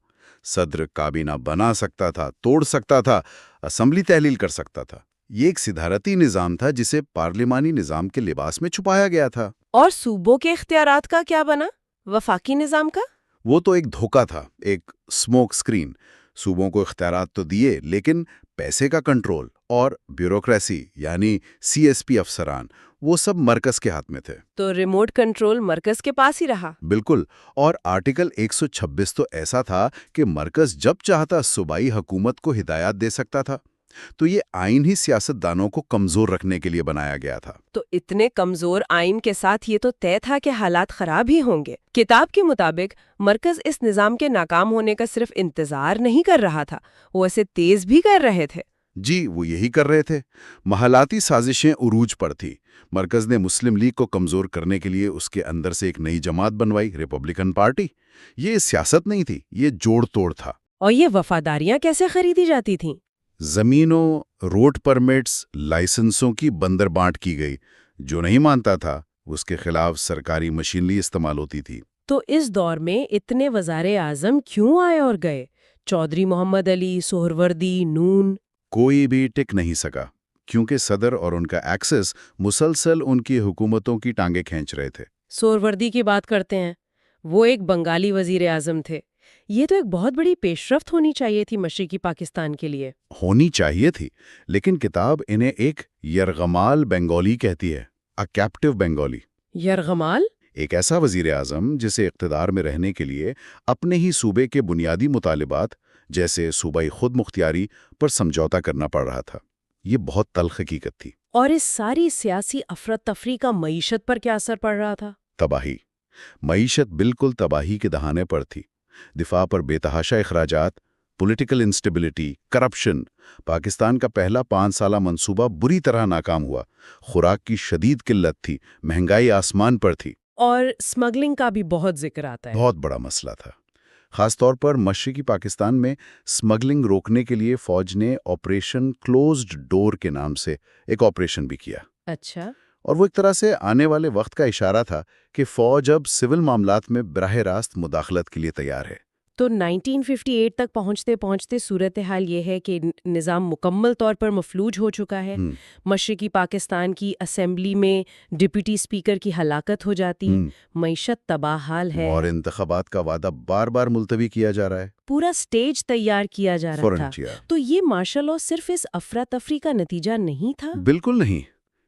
صدر کابینہ بنا سکتا تھا، توڑ سکتا تھا، اسمبلی تحلیل کر سکتا تھا. یہ ایک صدارتی نظام تھا جسے پارلیمانی نظام کے لباس میں چھپایا گیا تھا. اور صوبوں کے اختیارات کا کیا بنا؟ وفاقی نظام کا؟ وہ تو ایک دھوکہ تھا، ایک اسموک اسکرین. صوبوں کو اختیارات تو دیے لیکن پیسے کا کنٹرول اور بیوروکریسی یعنی سی ایس پی افسران وہ سب مرکز کے ہاتھ میں تھے. تو ریموٹ کنٹرول مرکز کے پاس ہی رہا. بالکل. اور آرٹیکل 126 تو ایسا تھا کہ مرکز جب چاہتا صوبائی حکومت کو ہدایات دے سکتا تھا. تو یہ آئین ہی سیاستدانوں کو کمزور رکھنے کے لیے بنایا گیا تھا. تو اتنے کمزور آئین کے ساتھ یہ تو طے تھا کہ حالات خراب ہی ہوں گے. کتاب کے مطابق مرکز اس نظام کے ناکام ہونے کا صرف انتظار نہیں کر رہا تھا، وہ اسے تیز بھی کر رہے تھے. جی، وہ یہی کر رہے تھے. محلاتی سازشیں عروج پر تھی. مرکز نے مسلم لیگ کو کمزور کرنے کے لیے اس کے اندر سے ایک نئی جماعت بنوائی، ریپبلکن پارٹی. یہ سیاست نہیں تھی، یہ جوڑ توڑ تھا. اور یہ وفاداریاں کیسے خریدی جاتی تھیں؟ زمینوں، روڈ پرمٹس، لائسنسوں کی بندر بانٹ کی گئی. جو نہیں مانتا تھا اس کے خلاف سرکاری مشینری استعمال ہوتی تھی. تو اس دور میں اتنے وزیر اعظم کیوں آئے اور گئے؟ چودھری محمد علی، سہروردی، نون. کوئی بھی ٹک نہیں سکا کیونکہ صدر اور ان کا ایکسس مسلسل ان کی حکومتوں کی ٹانگیں کھینچ رہے تھے. سہروردی کی بات کرتے ہیں. وہ ایک بنگالی وزیر اعظم تھے. یہ تو ایک بہت بڑی پیش رفت ہونی چاہیے تھی مشرقی پاکستان کے لیے. ہونی چاہیے تھی، لیکن کتاب انہیں ایک یرغمال بنگالی کہتی ہے. اے کیپٹیو بنگالی. یرغمال؟ ایک ایسا وزیر اعظم جسے اقتدار میں رہنے کے لیے اپنے ہی صوبے کے بنیادی مطالبات جیسے صوبائی خود مختاری پر سمجھوتا کرنا پڑ رہا تھا. یہ بہت تلخ حقیقت تھی. اور اس ساری سیاسی افراتفری کا معیشت پر کیا اثر پڑ رہا تھا؟ تباہی. معیشت بالکل تباہی کے دہانے پر تھی. دفاع پر بے تحاشا اخراجات، پولیٹیکل انسٹیبلٹی، کرپشن. پاکستان کا پہلا 5 سالہ منصوبہ بری طرح ناکام ہوا. خوراک کی شدید قلت تھی، مہنگائی آسمان پر تھی. اور اسمگلنگ کا بھی بہت ذکر آتا ہے. بہت بڑا مسئلہ تھا. خاص طور پر مشرقی پاکستان میں اسمگلنگ روکنے کے لیے فوج نے آپریشن کلوزڈ ڈور کے نام سے ایک آپریشن بھی کیا. اچھا. اور وہ ایک طرح سے آنے والے وقت کا اشارہ تھا کہ فوج اب سول معاملات میں براہ راست مداخلت کے لیے تیار ہے. تو 1958 تک پہنچتے پہنچتے صورتحال یہ ہے کہ نظام مکمل طور پر مفلوج ہو چکا ہے. مشرقی پاکستان کی اسمبلی میں ڈپٹی اسپیکر کی ہلاکت ہو جاتی، معیشت تباہ حال ہے، اور انتخابات کا وعدہ بار بار ملتوی کیا جا رہا ہے. پورا سٹیج تیار کیا جا رہا تھا. تو یہ مارشل لاء صرف اس افراتفری کا نتیجہ نہیں تھا؟ بالکل نہیں.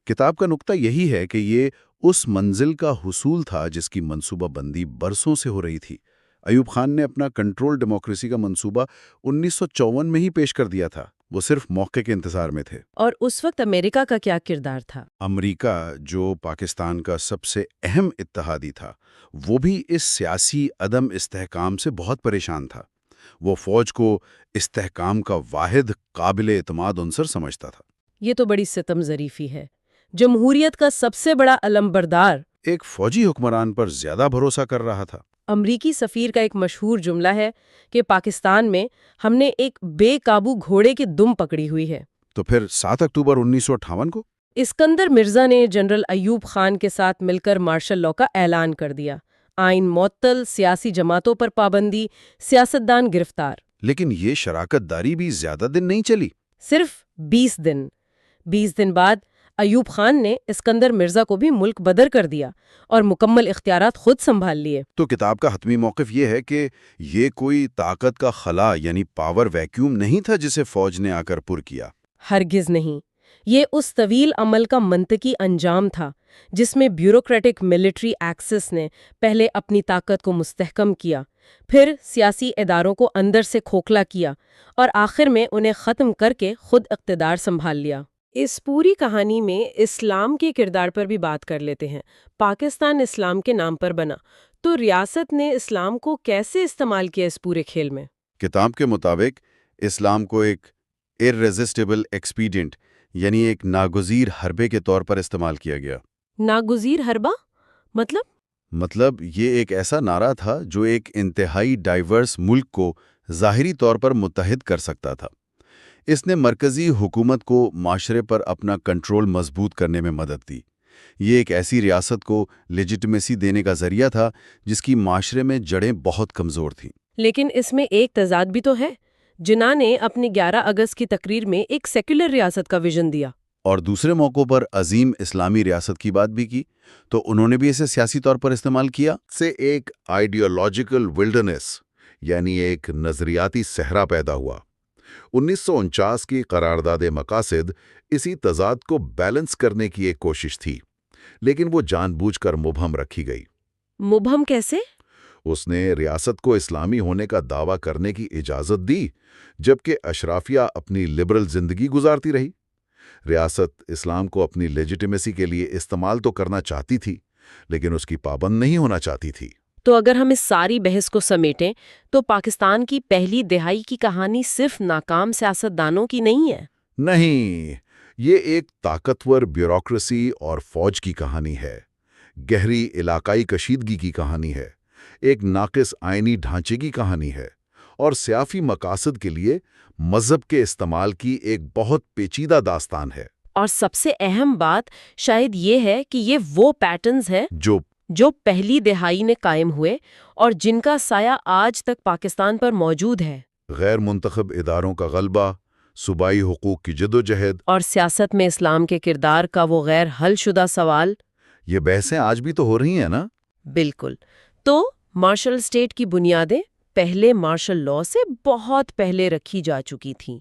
کتاب کا نقطہ یہی ہے کہ یہ اس منزل کا حصول تھا جس کی منصوبہ بندی برسوں سے ہو رہی تھی. ایوب خان نے اپنا کنٹرول ڈیموکریسی کا منصوبہ 1954 میں ہی پیش کر دیا تھا، وہ صرف موقع کے انتظار میں تھے۔ اور اس وقت امریکہ کا کیا کردار تھا؟ امریکہ، جو پاکستان کا سب سے اہم اتحادی تھا، وہ بھی اس سیاسی عدم استحکام سے بہت پریشان تھا۔ وہ فوج کو استحکام کا واحد قابل اعتماد عنصر سمجھتا تھا۔ یہ تو بڑی ستم ظریفی ہے۔ جمہوریت کا سب سے بڑا علمبردار ایک فوجی حکمران پر زیادہ بھروسہ کر رہا تھا۔ امریکی سفیر کا ایک مشہور جملہ ہے کہ پاکستان میں ہم نے ایک بے قابو گھوڑے کی دم پکڑی ہوئی ہے۔ تو پھر 7 اکتوبر 1958 کو اسکندر مرزا نے جنرل ایوب خان کے ساتھ مل کر مارشل لاء کا اعلان کر دیا۔ آئین معطل، سیاسی جماعتوں پر پابندی، سیاستدان گرفتار۔ لیکن یہ شراکت داری بھی زیادہ دن نہیں چلی۔ صرف 20 دن۔ 20 دن بعد ایوب خان نے اسکندر مرزا کو بھی ملک بدر کر دیا اور مکمل اختیارات خود سنبھال لیے۔ تو کتاب کا حتمی موقف یہ ہے کہ یہ کوئی طاقت کا خلا یعنی پاور ویکیوم نہیں تھا جسے فوج نے آ کر پر کیا۔ ہرگز نہیں۔ یہ اس طویل عمل کا منطقی انجام تھا جس میں بیوروکریٹک ملٹری ایکسس نے پہلے اپنی طاقت کو مستحکم کیا، پھر سیاسی اداروں کو اندر سے کھوکھلا کیا اور آخر میں انہیں ختم کر کے خود اقتدار سنبھال لیا۔ اس پوری کہانی میں اسلام کے کردار پر بھی بات کر لیتے ہیں۔ پاکستان اسلام کے نام پر بنا، تو ریاست نے اسلام کو کیسے استعمال کیا اس پورے کھیل میں؟ کتاب کے مطابق اسلام کو ایک irresistible expedient یعنی ایک ناگزیر حربے کے طور پر استعمال کیا گیا۔ ناگزیر حربہ؟ مطلب یہ ایک ایسا نعرہ تھا جو ایک انتہائی ڈائیورس ملک کو ظاہری طور پر متحد کر سکتا تھا۔ اس نے مرکزی حکومت کو معاشرے پر اپنا کنٹرول مضبوط کرنے میں مدد دی۔ یہ ایک ایسی ریاست کو لیجٹمیسی دینے کا ذریعہ تھا جس کی معاشرے میں جڑیں بہت کمزور تھیں۔ لیکن اس میں ایک تضاد بھی تو ہے۔ جناح نے اپنی 11 اگست کی تقریر میں ایک سیکولر ریاست کا ویژن دیا، اور دوسرے موقعوں پر عظیم اسلامی ریاست کی بات بھی کی، تو انہوں نے بھی اسے سیاسی طور پر استعمال کیا۔ سے ایک آئیڈیالوجیکل ولڈرنیس یعنی ایک نظریاتی صحرا پیدا ہوا۔ 1949 کی قرارداد مقاصد اسی تضاد کو بیلنس کرنے کی ایک کوشش تھی، لیکن وہ جان بوجھ کر مبہم رکھی گئی۔ مبہم کیسے؟ اس نے ریاست کو اسلامی ہونے کا دعویٰ کرنے کی اجازت دی، جبکہ اشرافیہ اپنی لبرل زندگی گزارتی رہی۔ ریاست اسلام کو اپنی لیجیٹمیسی کے لیے استعمال تو کرنا چاہتی تھی، لیکن اس کی پابند نہیں ہونا چاہتی تھی۔ تو اگر ہم اس ساری بحث کو سمیٹیں تو پاکستان کی پہلی دہائی کی کہانی صرف ناکام سیاستدانوں کی نہیں ہے۔ نہیں، یہ ایک طاقتور بیوروکریسی اور فوج کی کہانی ہے، گہری علاقائی کشیدگی کی کہانی ہے، ایک ناقص آئینی ڈھانچے کی کہانی ہے، اور سیاسی مقاصد کے لیے مذہب کے استعمال کی ایک بہت پیچیدہ داستان ہے۔ اور سب سے اہم بات شاید یہ ہے کہ یہ وہ پیٹرنز ہیں جو پہلی دہائی نے قائم ہوئے اور جن کا سایہ آج تک پاکستان پر موجود ہے۔ غیر منتخب اداروں کا غلبہ، صوبائی حقوق کی جدوجہد، اور سیاست میں اسلام کے کردار کا وہ غیر حل شدہ سوال۔ یہ بحثیں آج بھی تو ہو رہی ہیں نا؟ بالکل۔ تو مارشل اسٹیٹ کی بنیادیں پہلے مارشل لاء سے بہت پہلے رکھی جا چکی تھیں۔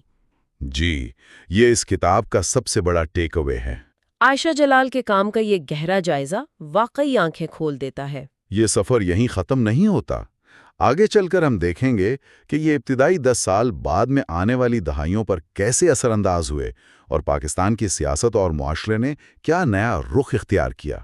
جی، یہ اس کتاب کا سب سے بڑا ٹیک اوے ہے۔ عائشہ جلال کے کام کا یہ گہرا جائزہ واقعی آنکھیں کھول دیتا ہے۔ یہ سفر یہیں ختم نہیں ہوتا۔ آگے چل کر ہم دیکھیں گے کہ یہ ابتدائی 10 سال بعد میں آنے والی دہائیوں پر کیسے اثر انداز ہوئے اور پاکستان کی سیاست اور معاشرے نے کیا نیا رخ اختیار کیا۔